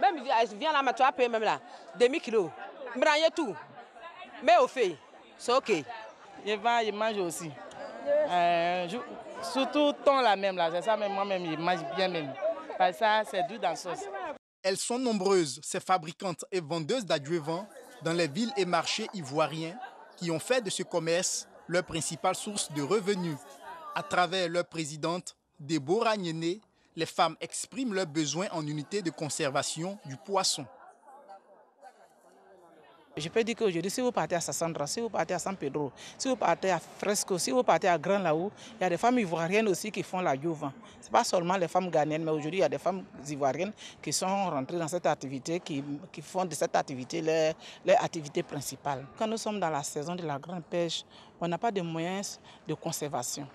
Même il vient là, tu as payé même là, demi-kilo. Brailler tout. Mais au fait, c'est OK. Il va, il mange aussi. Surtout ton là même là, c'est ça même moi-même, il mange bien même. Parce que ça, c'est doux dans la sauce. Elles sont nombreuses, ces fabricantes et vendeuses d'adjuvants dans les villes et marchés ivoiriens qui ont fait de ce commerce leur principale source de revenus. À travers leur présidente, Déborah Nyéné, les femmes expriment leurs besoins en unité de conservation du poisson. Je peux dire qu'aujourd'hui, si vous partez à Sassandra, si vous partez à San Pedro, si vous partez à Fresco, si vous partez à Grand là-haut, il y a des femmes ivoiriennes aussi qui font l'adjuvant. Ce n'est pas seulement les femmes ghanéennes, mais aujourd'hui, il y a des femmes ivoiriennes qui sont rentrées dans cette activité, qui font de cette activité leur activité principale. Quand nous sommes dans la saison de la grande pêche, on n'a pas de moyens de conservation.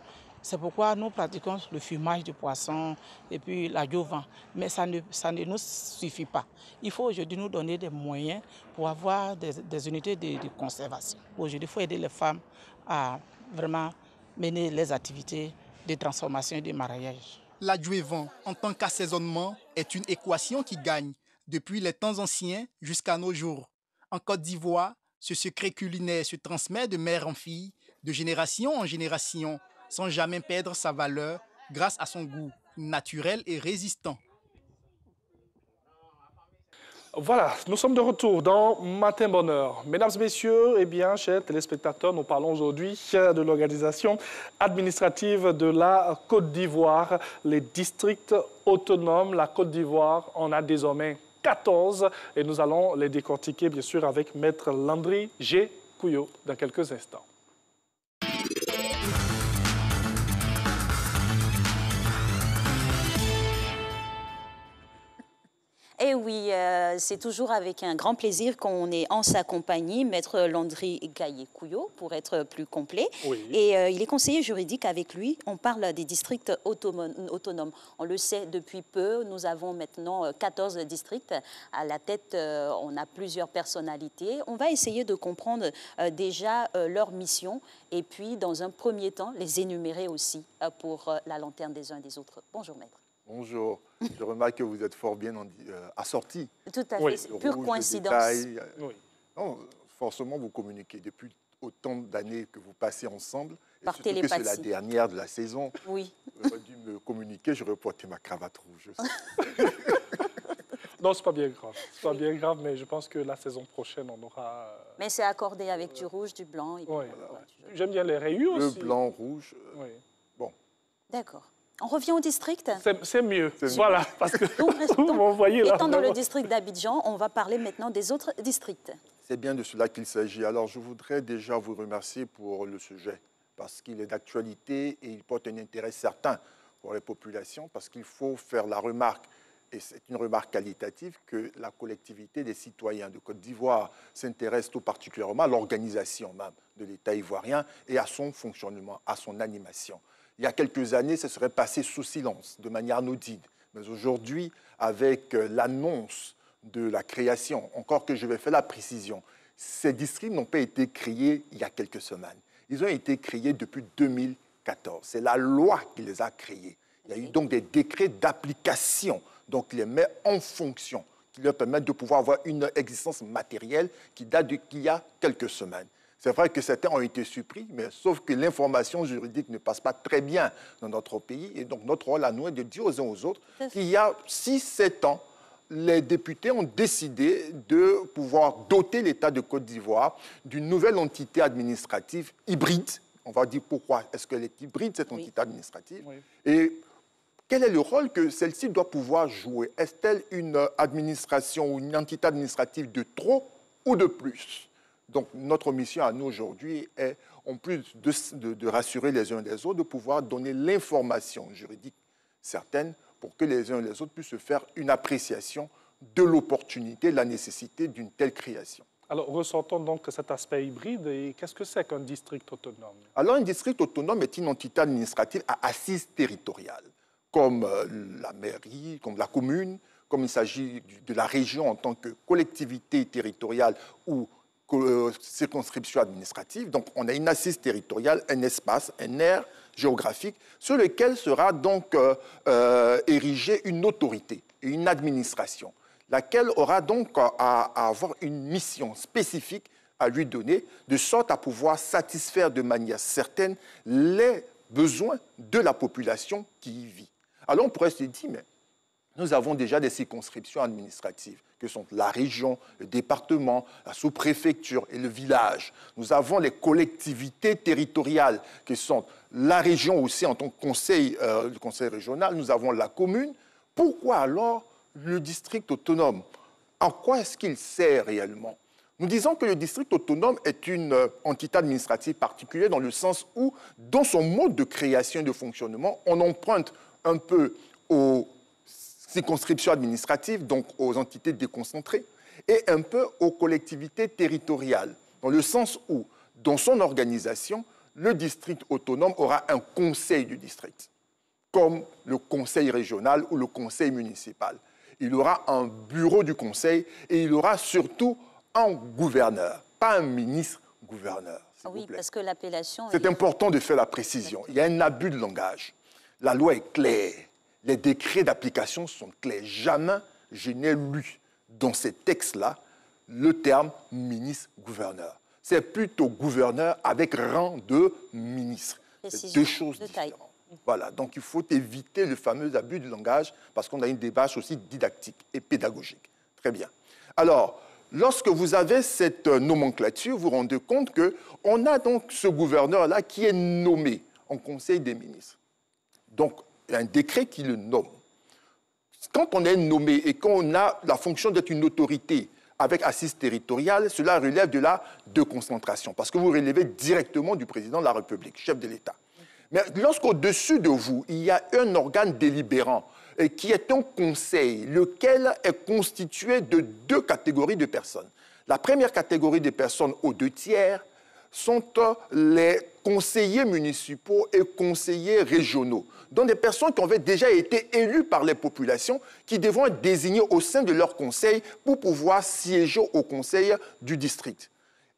C'est pourquoi nous pratiquons le fumage du poisson et puis l'adjuvant. Mais ça ne nous suffit pas. Il faut aujourd'hui nous donner des moyens pour avoir des unités de conservation. Aujourd'hui, il faut aider les femmes à vraiment mener les activités de transformation et de maraîchage. L'adjuvant, en tant qu'assaisonnement, est une équation qui gagne depuis les temps anciens jusqu'à nos jours. En Côte d'Ivoire, ce secret culinaire se transmet de mère en fille, de génération en génération, sans jamais perdre sa valeur grâce à son goût naturel et résistant. Voilà, nous sommes de retour dans Matin Bonheur. Mesdames et messieurs, eh bien, chers téléspectateurs, nous parlons aujourd'hui de l'organisation administrative de la Côte d'Ivoire, les districts autonomes. La Côte d'Ivoire en a désormais 14 et nous allons les décortiquer, bien sûr, avec Maître Landry G. Couillot dans quelques instants. Et oui, c'est toujours avec un grand plaisir qu'on est en sa compagnie, Maître Landry Gaye-Couillot, pour être plus complet. Oui. Et il est conseiller juridique avec lui. On parle des districts autonomes. On le sait depuis peu, nous avons maintenant 14 districts. À la tête, on a plusieurs personnalités. On va essayer de comprendre déjà leur mission et puis, dans un premier temps, les énumérer aussi pour la lanterne des uns et des autres. Bonjour, Maître. Bonjour. Je remarque que vous êtes fort bien assorti. Tout à fait, oui. C'est pure coïncidence. Oui. Non, forcément, vous communiquez depuis autant d'années que vous passez ensemble. Par et télépathie. Que c'est la dernière de la saison. Oui. J'aurais dû me communiquer, j'aurais porté ma cravate rouge. Non, c'est pas bien grave. C'est pas bien grave, mais je pense que la saison prochaine, on aura... Mais c'est accordé avec du rouge, du blanc. Et oui. Voilà. J'aime bien les rayures aussi. Le blanc, rouge. Oui. Bon. D'accord. On revient au district. C'est mieux. Voilà, parce que vous m'envoyez là. Étant dans le district d'Abidjan, on va parler maintenant des autres districts. C'est bien de cela qu'il s'agit. Alors, je voudrais déjà vous remercier pour le sujet, parce qu'il est d'actualité et il porte un intérêt certain pour les populations, parce qu'il faut faire la remarque, et c'est une remarque qualitative, que la collectivité des citoyens de Côte d'Ivoire s'intéresse tout particulièrement à l'organisation même de l'État ivoirien et à son fonctionnement, à son animation. Il y a quelques années, ça serait passé sous silence, de manière anodine. Mais aujourd'hui, avec l'annonce de la création, encore que je vais faire la précision, ces districts n'ont pas été créés il y a quelques semaines. Ils ont été créés depuis 2014. C'est la loi qui les a créés. Il y a eu donc des décrets d'application, donc qui les met en fonction, qui leur permettent de pouvoir avoir une existence matérielle qui date d'il y a quelques semaines. C'est vrai que certains ont été surpris, mais sauf que l'information juridique ne passe pas très bien dans notre pays. Et donc, notre rôle à nous est de dire aux uns aux autres qu'il y a 6-7 ans, les députés ont décidé de pouvoir doter l'État de Côte d'Ivoire d'une nouvelle entité administrative hybride. On va dire pourquoi est-ce qu'elle est hybride, cette entité administrative. Oui. Et quel est le rôle que celle-ci doit pouvoir jouer? Est-elle une administration ou une entité administrative de trop ou de plus? Donc, notre mission à nous aujourd'hui est, en plus de rassurer les uns et les autres, de pouvoir donner l'information juridique certaine pour que les uns et les autres puissent se faire une appréciation de l'opportunité, de la nécessité d'une telle création. Alors, ressortons donc cet aspect hybride. Et qu'est-ce que c'est qu'un district autonome? Alors, un district autonome est une entité administrative à assise territoriale, comme la mairie, comme la commune, comme il s'agit de la région en tant que collectivité territoriale ou circonscription administrative. Donc, on a une assise territoriale, un espace, un aire géographique sur lequel sera donc érigée une autorité et une administration, laquelle aura donc à avoir une mission spécifique à lui donner, de sorte à pouvoir satisfaire de manière certaine les besoins de la population qui y vit. Alors, on pourrait se dire, mais nous avons déjà des circonscriptions administratives, que sont la région, le département, la sous-préfecture et le village. Nous avons les collectivités territoriales, qui sont la région aussi en tant que conseil, le conseil régional. Nous avons la commune. Pourquoi alors le district autonome? En quoi est-ce qu'il sert réellement? Nous disons que le district autonome est une entité administrative particulière dans le sens où, dans son mode de création et de fonctionnement, on emprunte un peu aux circonscriptions administratives, donc aux entités déconcentrées, et un peu aux collectivités territoriales, dans le sens où, dans son organisation, le district autonome aura un conseil du district, comme le conseil régional ou le conseil municipal. Il aura un bureau du conseil et il aura surtout un gouverneur, pas un ministre-gouverneur. Oui, parce que l'appellation... C'est important de faire la précision. Il y a un abus de langage. La loi est claire. Les décrets d'application sont clairs. Jamais je n'ai lu dans ces textes-là le terme ministre-gouverneur. C'est plutôt gouverneur avec rang de ministre. C'est deux choses différentes. Voilà, donc il faut éviter le fameux abus de langage parce qu'on a une démarche aussi didactique et pédagogique. Très bien. Alors, lorsque vous avez cette nomenclature, vous vous rendez compte qu'on a donc ce gouverneur-là qui est nommé en Conseil des ministres. Donc, il y a un décret qui le nomme. Quand on est nommé et qu'on a la fonction d'être une autorité avec assise territoriale, cela relève de la déconcentration parce que vous relevez directement du président de la République, chef de l'État. Mais lorsqu'au-dessus de vous, il y a un organe délibérant qui est un conseil, lequel est constitué de deux catégories de personnes. La première catégorie de personnes aux 2/3 sont les conseillers municipaux et conseillers régionaux, dont des personnes qui ont déjà été élues par les populations, qui devront être désignées au sein de leur conseil pour pouvoir siéger au conseil du district.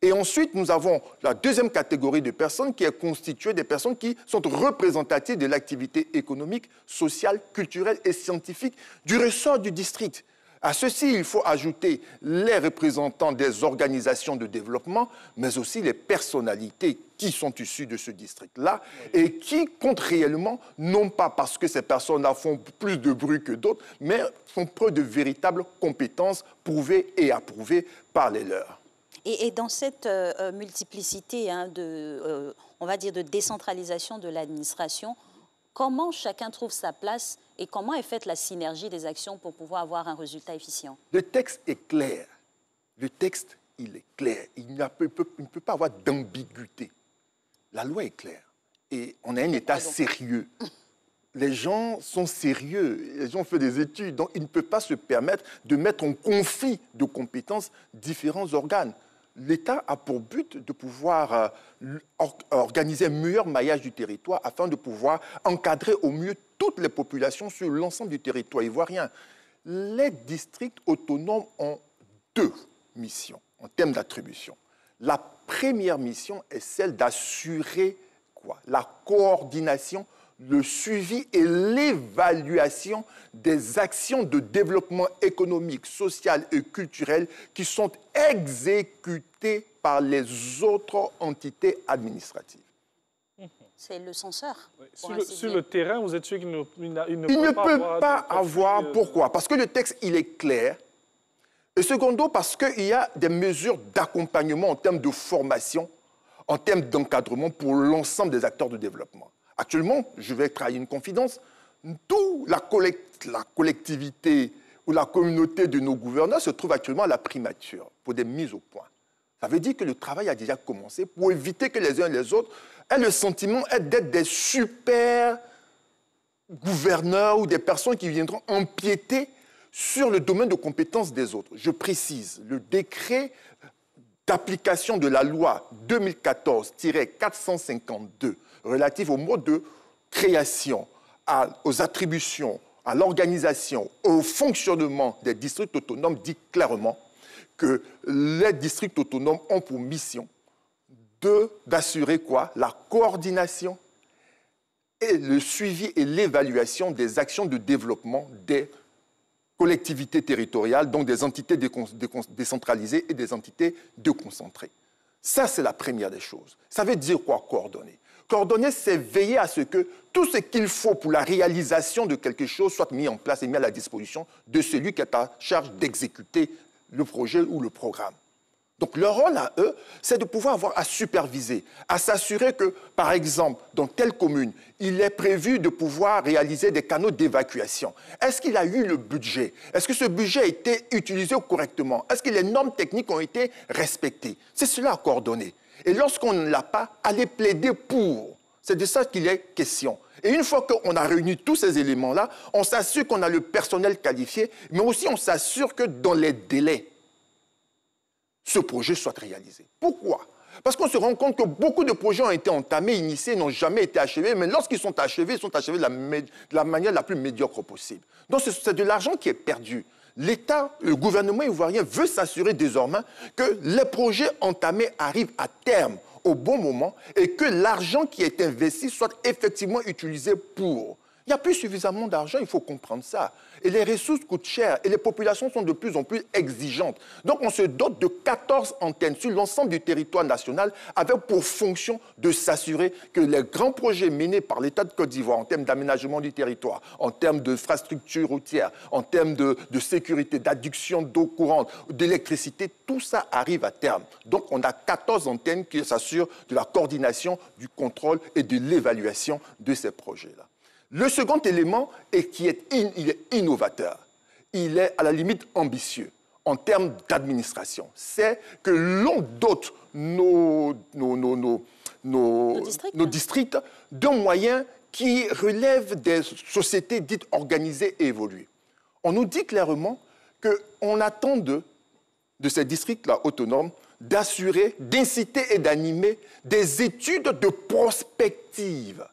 Et ensuite, nous avons la deuxième catégorie de personnes qui est constituée des personnes qui sont représentatives de l'activité économique, sociale, culturelle et scientifique du ressort du district. À ceci, il faut ajouter les représentants des organisations de développement, mais aussi les personnalités qui sont issues de ce district-là et qui comptent réellement, non pas parce que ces personnes-là font plus de bruit que d'autres, mais font preuve de véritables compétences prouvées et approuvées par les leurs. Et dans cette multiplicité, on va dire, de décentralisation de l'administration, comment chacun trouve sa place et comment est faite la synergie des actions pour pouvoir avoir un résultat efficient? Le texte est clair. Le texte, il est clair. Il ne peut pas avoir d'ambiguïté. La loi est claire. Et on a un État sérieux. Les gens sont sérieux. Les gens font des études. Donc, ils ne peuvent pas se permettre de mettre en conflit de compétences différents organes. L'État a pour but de pouvoir organiser un meilleur maillage du territoire afin de pouvoir encadrer au mieux toutes les populations sur l'ensemble du territoire ivoirien. Les districts autonomes ont deux missions en termes d'attribution. La première mission est celle d'assurer la coordination, le suivi et l'évaluation des actions de développement économique, social et culturel qui sont exécutées par les autres entités administratives. C'est le censeur. Sur le terrain, vous êtes sûr qu'il ne peut pas avoir... Pourquoi? Parce que le texte, il est clair. Et secondo, parce qu'il y a des mesures d'accompagnement en termes de formation, en termes d'encadrement pour l'ensemble des acteurs de développement. Actuellement, je vais trahir une confidence, toute la collectivité ou la communauté de nos gouverneurs se trouve actuellement à la primature pour des mises au point. Ça veut dire que le travail a déjà commencé pour éviter que les uns et les autres aient le sentiment d'être des super gouverneurs ou des personnes qui viendront empiéter sur le domaine de compétences des autres. Je précise, le décret d'application de la loi 2014-452 relative au mode de création, aux attributions, à l'organisation, au fonctionnement des districts autonomes dit clairement que les districts autonomes ont pour mission d'assurer quoi? La coordination et le suivi et l'évaluation des actions de développement des collectivités territoriales, donc des entités décentralisées et des entités déconcentrées. Ça, c'est la première des choses. Ça veut dire quoi, coordonner? Coordonner, c'est veiller à ce que tout ce qu'il faut pour la réalisation de quelque chose soit mis en place et mis à la disposition de celui qui est en charge d'exécuter le projet ou le programme. Donc, leur rôle à eux, c'est de pouvoir avoir à superviser, à s'assurer que, par exemple, dans telle commune, il est prévu de pouvoir réaliser des canaux d'évacuation. Est-ce qu'il a eu le budget? Est-ce que ce budget a été utilisé correctement? Est-ce que les normes techniques ont été respectées? C'est cela à coordonner. Et lorsqu'on ne l'a pas, aller plaider pour. C'est de ça qu'il est question. Et une fois qu'on a réuni tous ces éléments-là, on s'assure qu'on a le personnel qualifié, mais aussi on s'assure que dans les délais, ce projet soit réalisé. Pourquoi? Parce qu'on se rend compte que beaucoup de projets ont été entamés, initiés, n'ont jamais été achevés, mais lorsqu'ils sont achevés de la manière la plus médiocre possible. Donc c'est de l'argent qui est perdu. L'État, le gouvernement ivoirien veut s'assurer désormais que les projets entamés arrivent à terme au bon moment et que l'argent qui est investi soit effectivement utilisé pour. Il n'y a plus suffisamment d'argent, il faut comprendre ça. Et les ressources coûtent cher et les populations sont de plus en plus exigeantes. Donc on se dote de 14 antennes sur l'ensemble du territoire national avec pour fonction de s'assurer que les grands projets menés par l'État de Côte d'Ivoire en termes d'aménagement du territoire, en termes d'infrastructures routières, en termes de sécurité, d'adduction d'eau courante, d'électricité, tout ça arrive à terme. Donc on a 14 antennes qui s'assurent de la coordination, du contrôle et de l'évaluation de ces projets-là. Le second élément est qu'il est innovateur. Il est à la limite ambitieux en termes d'administration. C'est que l'on dote nos districts d'un moyen qui relève des sociétés dites organisées et évoluées. On nous dit clairement qu'on attend de ces districts-là autonomes d'assurer, d'inciter et d'animer des études de prospective.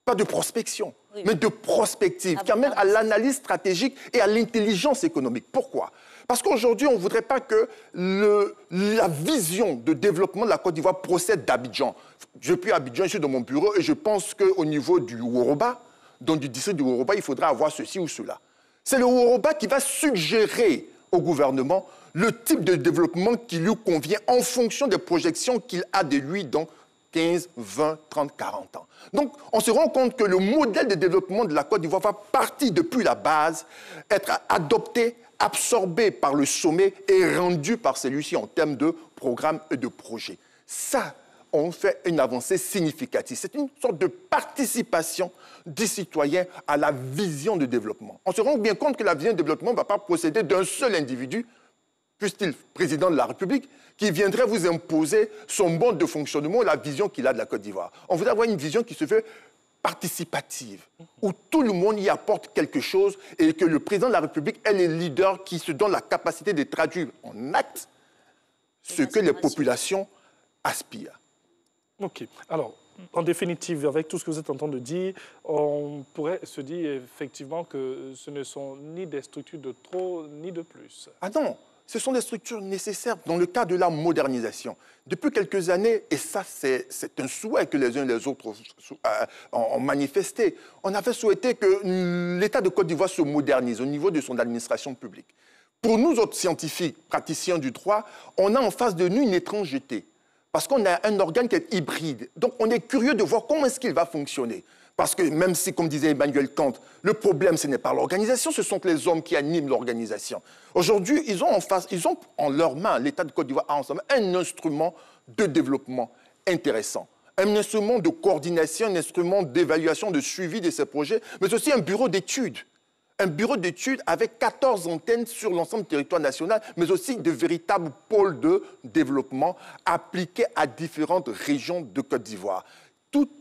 Pas de prospection, mais de prospective, qui amène à l'analyse stratégique et à l'intelligence économique. Pourquoi? Parce qu'aujourd'hui, on ne voudrait pas que la vision de développement de la Côte d'Ivoire procède d'Abidjan. Je suis à Abidjan, je suis dans mon bureau et je pense qu'au niveau du Woroba, donc du district du Woroba, il faudra avoir ceci ou cela. C'est le Woroba qui va suggérer au gouvernement le type de développement qui lui convient en fonction des projections qu'il a de lui dans 15, 20, 30, 40 ans. Donc, on se rend compte que le modèle de développement de la Côte d'Ivoire va partir depuis la base, être adopté, absorbé par le sommet et rendu par celui-ci en termes de programmes et de projets. Ça, on fait une avancée significative. C'est une sorte de participation des citoyens à la vision de développement. On se rend bien compte que la vision de développement ne va pas procéder d'un seul individu, fût-il président de la République, qui viendrait vous imposer son mode de fonctionnement, la vision qu'il a de la Côte d'Ivoire. On voudrait avoir une vision qui se fait participative, où tout le monde y apporte quelque chose et que le président de la République est le leader qui se donne la capacité de traduire en actes ce que les populations aspirent. OK. Alors, en définitive, avec tout ce que vous êtes en train de dire, on pourrait se dire effectivement que ce ne sont ni des structures de trop ni de plus. Ah non! Ce sont des structures nécessaires dans le cadre de la modernisation. Depuis quelques années, et ça c'est un souhait que les uns et les autres ont manifesté, on avait souhaité que l'État de Côte d'Ivoire se modernise au niveau de son administration publique. Pour nous autres scientifiques, praticiens du droit, on a en face de nous une étrangeté, parce qu'on a un organe qui est hybride. Donc on est curieux de voir comment est-ce qu'il va fonctionner. Parce que même si, comme disait Emmanuel Kant, le problème, ce n'est pas l'organisation, ce sont les hommes qui animent l'organisation. Aujourd'hui, ils ont en leur main, l'État de Côte d'Ivoire a ensemble un instrument de développement intéressant. Un instrument de coordination, un instrument d'évaluation, de suivi de ces projets, mais aussi un bureau d'études. Un bureau d'études avec 14 antennes sur l'ensemble du territoire national, mais aussi de véritables pôles de développement appliqués à différentes régions de Côte d'Ivoire. Toute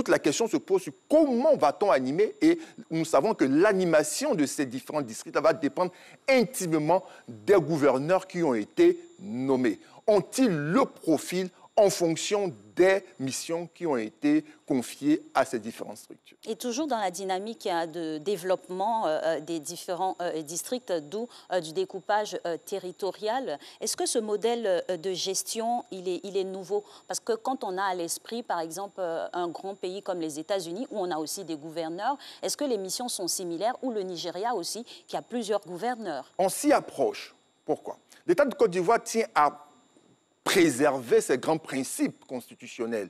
la question se pose sur comment va-t-on animer, et nous savons que l'animation de ces différents districts va dépendre intimement des gouverneurs qui ont été nommés. ont-ils le profil en fonction des missions qui ont été confiées à ces différentes structures. Et toujours dans la dynamique de développement des différents districts, d'où du découpage territorial, est-ce que ce modèle de gestion, il est nouveau? Parce que quand on a à l'esprit, par exemple, un grand pays comme les États-Unis, où on a aussi des gouverneurs, est-ce que les missions sont similaires? Ou le Nigeria aussi, qui a plusieurs gouverneurs? On s'y approche. Pourquoi? L'État de Côte d'Ivoire tient à préserver ces grands principes constitutionnels,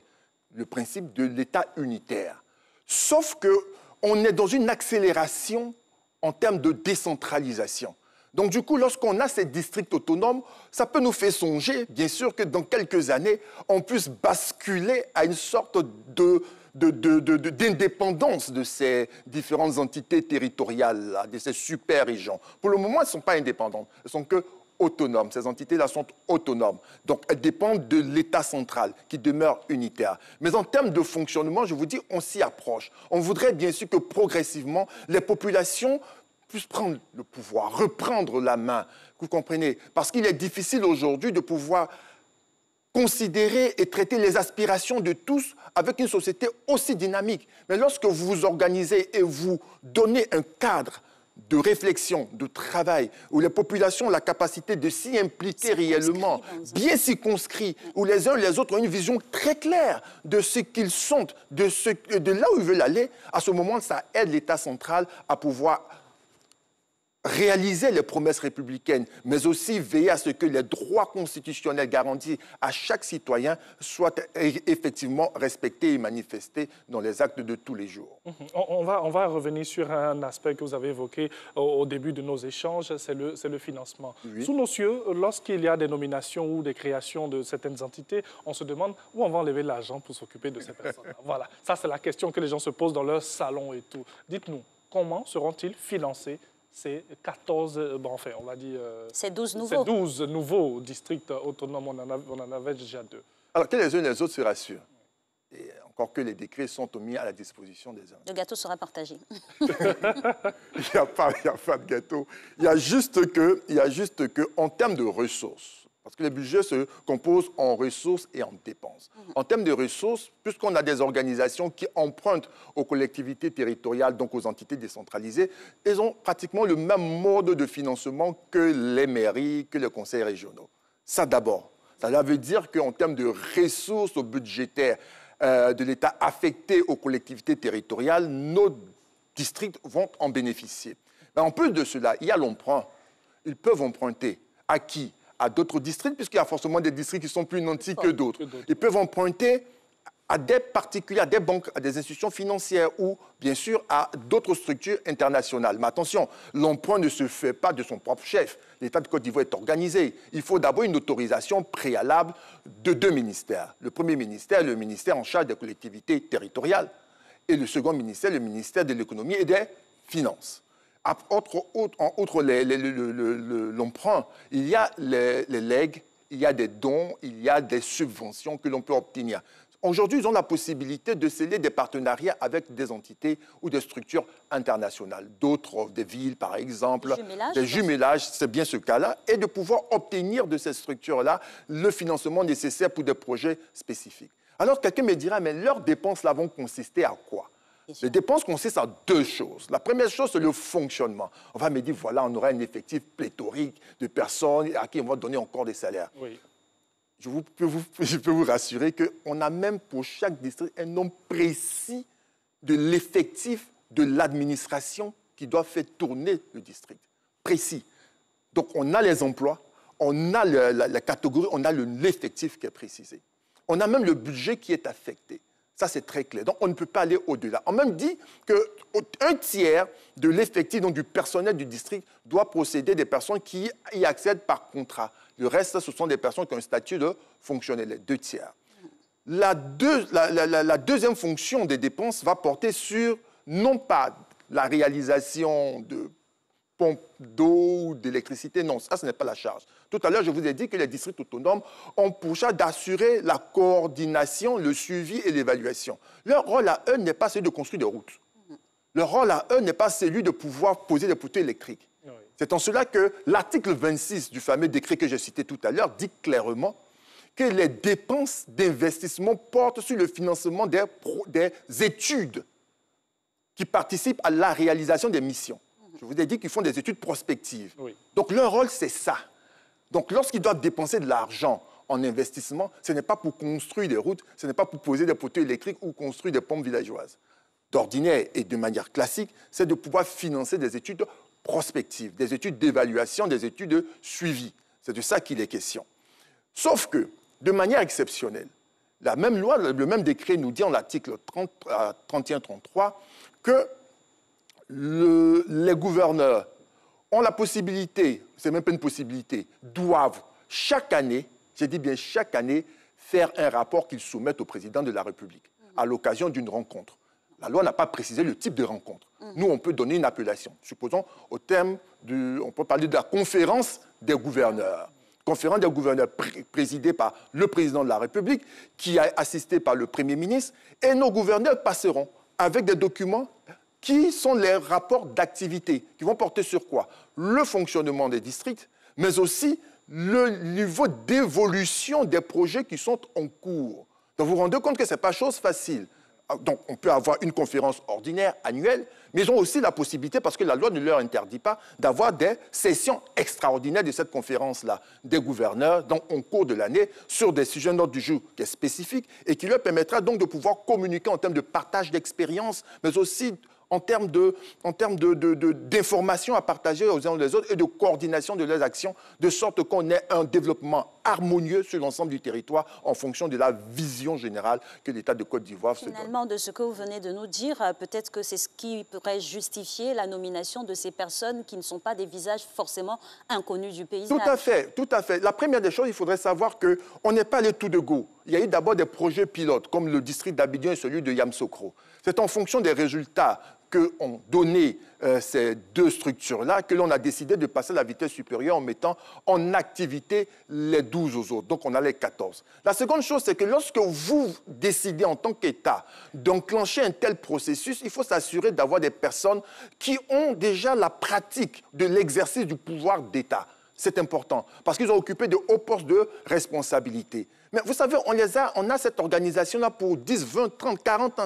le principe de l'État unitaire. Sauf qu'on est dans une accélération en termes de décentralisation. Donc du coup, lorsqu'on a ces districts autonomes, ça peut nous faire songer, bien sûr, que dans quelques années, on puisse basculer à une sorte d'indépendance de ces différentes entités territoriales, de ces super-régions. Pour le moment, elles ne sont pas indépendantes, elles sont que autonomes. Ces entités-là sont autonomes. Donc, elles dépendent de l'État central, qui demeure unitaire. Mais en termes de fonctionnement, je vous dis, on s'y approche. On voudrait bien sûr que progressivement, les populations puissent prendre le pouvoir, reprendre la main. Vous comprenez? Parce qu'il est difficile aujourd'hui de pouvoir considérer et traiter les aspirations de tous avec une société aussi dynamique. Mais lorsque vous vous organisez et vous donnez un cadre de réflexion, de travail, où les populations ont la capacité de s'y impliquer réellement, bien circonscrits, où les uns et les autres ont une vision très claire de ce qu'ils sont, de là où ils veulent aller, à ce moment, ça aide l'État central à pouvoir réaliser les promesses républicaines, mais aussi veiller à ce que les droits constitutionnels garantis à chaque citoyen soient effectivement respectés et manifestés dans les actes de tous les jours. On va revenir sur un aspect que vous avez évoqué au début de nos échanges, c'est le financement. Oui. Sous nos cieux, lorsqu'il y a des nominations ou des créations de certaines entités, on se demande où on va enlever l'argent pour s'occuper de ces personnes. Voilà, ça c'est la question que les gens se posent dans leur salon et tout. Dites-nous, comment seront-ils financés ces 14, bon, enfin, on va dire... c'est 12 nouveaux. C'est 12 nouveaux districts autonomes, on en avait déjà 2. Alors que les uns et les autres se rassurent. Et encore que les décrets sont mis à la disposition des uns. Le gâteau sera partagé. Il n'y a pas de gâteau. Il y a juste que, en termes de ressources, parce que les budgets se composent en ressources et en dépenses. En termes de ressources, puisqu'on a des organisations qui empruntent aux collectivités territoriales, donc aux entités décentralisées, elles ont pratiquement le même mode de financement que les mairies, que les conseils régionaux. Ça d'abord. Ça veut dire qu'en termes de ressources budgétaires de l'État affectées aux collectivités territoriales, nos districts vont en bénéficier. Mais en plus de cela, il y a l'emprunt. Ils peuvent emprunter. À qui? À d'autres districts, puisqu'il y a forcément des districts qui sont plus nantis que d'autres. Ils peuvent emprunter à des particuliers, à des banques, à des institutions financières ou, bien sûr, à d'autres structures internationales. Mais attention, l'emprunt ne se fait pas de son propre chef. L'État de Côte d'Ivoire est organisé. Il faut d'abord une autorisation préalable de 2 ministères. Le premier ministère, le ministère en charge des collectivités territoriales, et le second ministère, le ministère de l'économie et des finances. Outre l'emprunt, il y a les legs, il y a des dons, il y a des subventions que l'on peut obtenir. Aujourd'hui, ils ont la possibilité de sceller des partenariats avec des entités ou des structures internationales. D'autres, des villes par exemple, des jumelages, c'est bien ce cas-là, et de pouvoir obtenir de ces structures-là le financement nécessaire pour des projets spécifiques. Alors quelqu'un me dira, mais leurs dépenses là vont consister à quoi? Les dépenses consistent en 2 choses. La première chose, c'est le fonctionnement. On va me dire, voilà, on aura un effectif pléthorique de personnes à qui on va donner encore des salaires. Oui. Je peux vous rassurer qu'on a même pour chaque district un nombre précis de l'effectif de l'administration qui doit faire tourner le district. Précis. Donc, on a les emplois, on a la catégorie, on a l'effectif qui est précisé. On a même le budget qui est affecté. Ça, c'est très clair. Donc, on ne peut pas aller au-delà. On même dit qu'un tiers de l'effectif, donc du personnel du district, doit procéder des personnes qui y accèdent par contrat. Le reste, ce sont des personnes qui ont un statut de fonctionnaire, les 2 tiers. La deuxième fonction des dépenses va porter sur, non pas la réalisation de pompes d'eau ou d'électricité, non, ça, ce n'est pas la charge. Tout à l'heure, je vous ai dit que les districts autonomes ont pour charge d'assurer la coordination, le suivi et l'évaluation. Leur rôle à eux n'est pas celui de construire des routes. Leur rôle à eux n'est pas celui de pouvoir poser des poteaux électriques. Oui. C'est en cela que l'article 26 du fameux décret que j'ai cité tout à l'heure dit clairement que les dépenses d'investissement portent sur le financement des études qui participent à la réalisation des missions. Je vous ai dit qu'ils font des études prospectives. Oui. Donc, leur rôle, c'est ça. Donc, lorsqu'ils doivent dépenser de l'argent en investissement, ce n'est pas pour construire des routes, ce n'est pas pour poser des poteaux électriques ou construire des pompes villageoises. D'ordinaire et de manière classique, c'est de pouvoir financer des études prospectives, des études d'évaluation, des études de suivi. C'est de ça qu'il est question. Sauf que, de manière exceptionnelle, la même loi, le même décret nous dit en l'article 31-33 que les gouverneurs ont la possibilité, c'est même pas une possibilité, doivent chaque année, j'ai dit bien chaque année, faire un rapport qu'ils soumettent au président de la République à l'occasion d'une rencontre. La loi n'a pas précisé le type de rencontre. Nous, on peut donner une appellation. Supposons, au terme on peut parler de la conférence des gouverneurs. Conférence des gouverneurs présidée par le président de la République, qui est assisté par le Premier ministre, et nos gouverneurs passeront avec des documents qui sont les rapports d'activité, qui vont porter sur quoi? Le fonctionnement des districts, mais aussi le niveau d'évolution des projets qui sont en cours. Donc vous vous rendez compte que ce n'est pas chose facile. Donc on peut avoir une conférence ordinaire annuelle, mais ils ont aussi la possibilité, parce que la loi ne leur interdit pas, d'avoir des sessions extraordinaires de cette conférence-là, des gouverneurs, donc en cours de l'année, sur des sujets d'ordre du jour qui est spécifique et qui leur permettra donc de pouvoir communiquer en termes de partage d'expérience, mais aussi en termes d'informations à partager aux uns aux autres et de coordination de leurs actions, de sorte qu'on ait un développement harmonieux sur l'ensemble du territoire en fonction de la vision générale que l'État de Côte d'Ivoire se donne. Finalement, de ce que vous venez de nous dire, peut-être que c'est ce qui pourrait justifier la nomination de ces personnes qui ne sont pas des visages forcément inconnus du paysage. Tout à fait, tout à fait. La première des choses, il faudrait savoir qu'on n'est pas allé tout de go. Il y a eu d'abord des projets pilotes, comme le district d'Abidjan et celui de Yamoussoukro. C'est en fonction des résultats qu'ont donné ces deux structures-là que l'on a décidé de passer à la vitesse supérieure en mettant en activité les 12 aux autres. Donc, on a les 14. La seconde chose, c'est que lorsque vous décidez en tant qu'État d'enclencher un tel processus, il faut s'assurer d'avoir des personnes qui ont déjà la pratique de l'exercice du pouvoir d'État. C'est important, parce qu'ils ont occupé de hauts postes de responsabilité. Mais vous savez, on a cette organisation-là pour 10, 20, 30, 40 ans.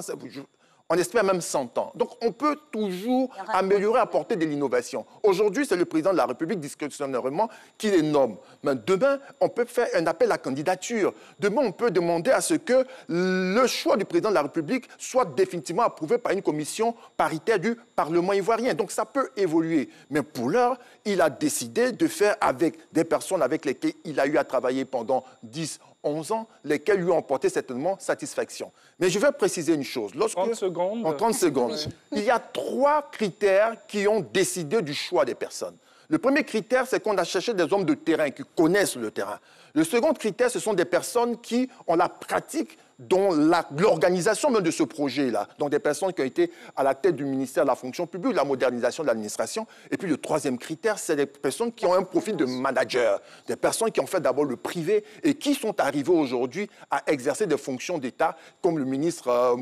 On espère même 100 ans. Donc, on peut toujours améliorer, apporter de l'innovation. Aujourd'hui, c'est le président de la République discrétionnairement qui les nomme. Mais demain, on peut faire un appel à candidature. Demain, on peut demander à ce que le choix du président de la République soit définitivement approuvé par une commission paritaire du Parlement ivoirien. Donc, ça peut évoluer. Mais pour l'heure, il a décidé de faire avec des personnes avec lesquelles il a eu à travailler pendant 10, 11 ans, lesquels lui ont porté certainement satisfaction. Mais je vais préciser une chose. 30 secondes. En 30 secondes. Oui. Il y a 3 critères qui ont décidé du choix des personnes. Le premier critère, c'est qu'on a cherché des hommes de terrain qui connaissent le terrain. Le second critère, ce sont des personnes qui ont la pratique dans l'organisation même de ce projet-là. Donc des personnes qui ont été à la tête du ministère de la fonction publique, de la modernisation de l'administration. Et puis le troisième critère, c'est des personnes qui ont un profil de manager, des personnes qui ont fait d'abord le privé et qui sont arrivées aujourd'hui à exercer des fonctions d'État, comme le ministre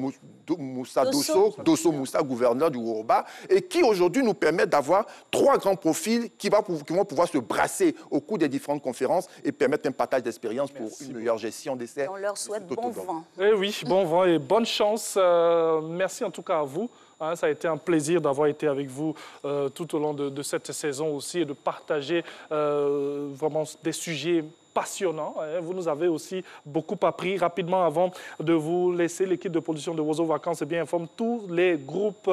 Moussa Dosso Moussa, gouverneur du Yoruba, et qui aujourd'hui nous permettent d'avoir 3 grands profils qui vont pouvoir se brasser au cours des différentes conférences et permettre un partage d'expérience pour une meilleure gestion de ces... On leur souhaite bon vent. Eh oui, bon vent et bonne chance. Merci en tout cas à vous. Ça a été un plaisir d'avoir été avec vous tout au long de cette saison aussi et de partager vraiment des sujets passionnant. Vous nous avez aussi beaucoup appris. Rapidement, avant de vous laisser, l'équipe de production de Wozo Vacances informe tous les groupes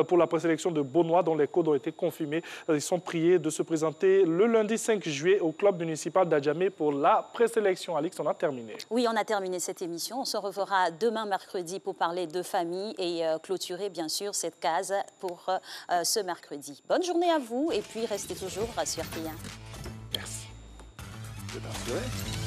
pour la présélection de Beaunois dont les codes ont été confirmés. Ils sont priés de se présenter le lundi 5 juillet au club municipal d'Adjamé pour la présélection. Alix, on a terminé. Oui, on a terminé cette émission. On se reverra demain mercredi pour parler de famille et clôturer bien sûr cette case pour ce mercredi. Bonne journée à vous et puis restez toujours sur RTI1. Merci. C'est parfait.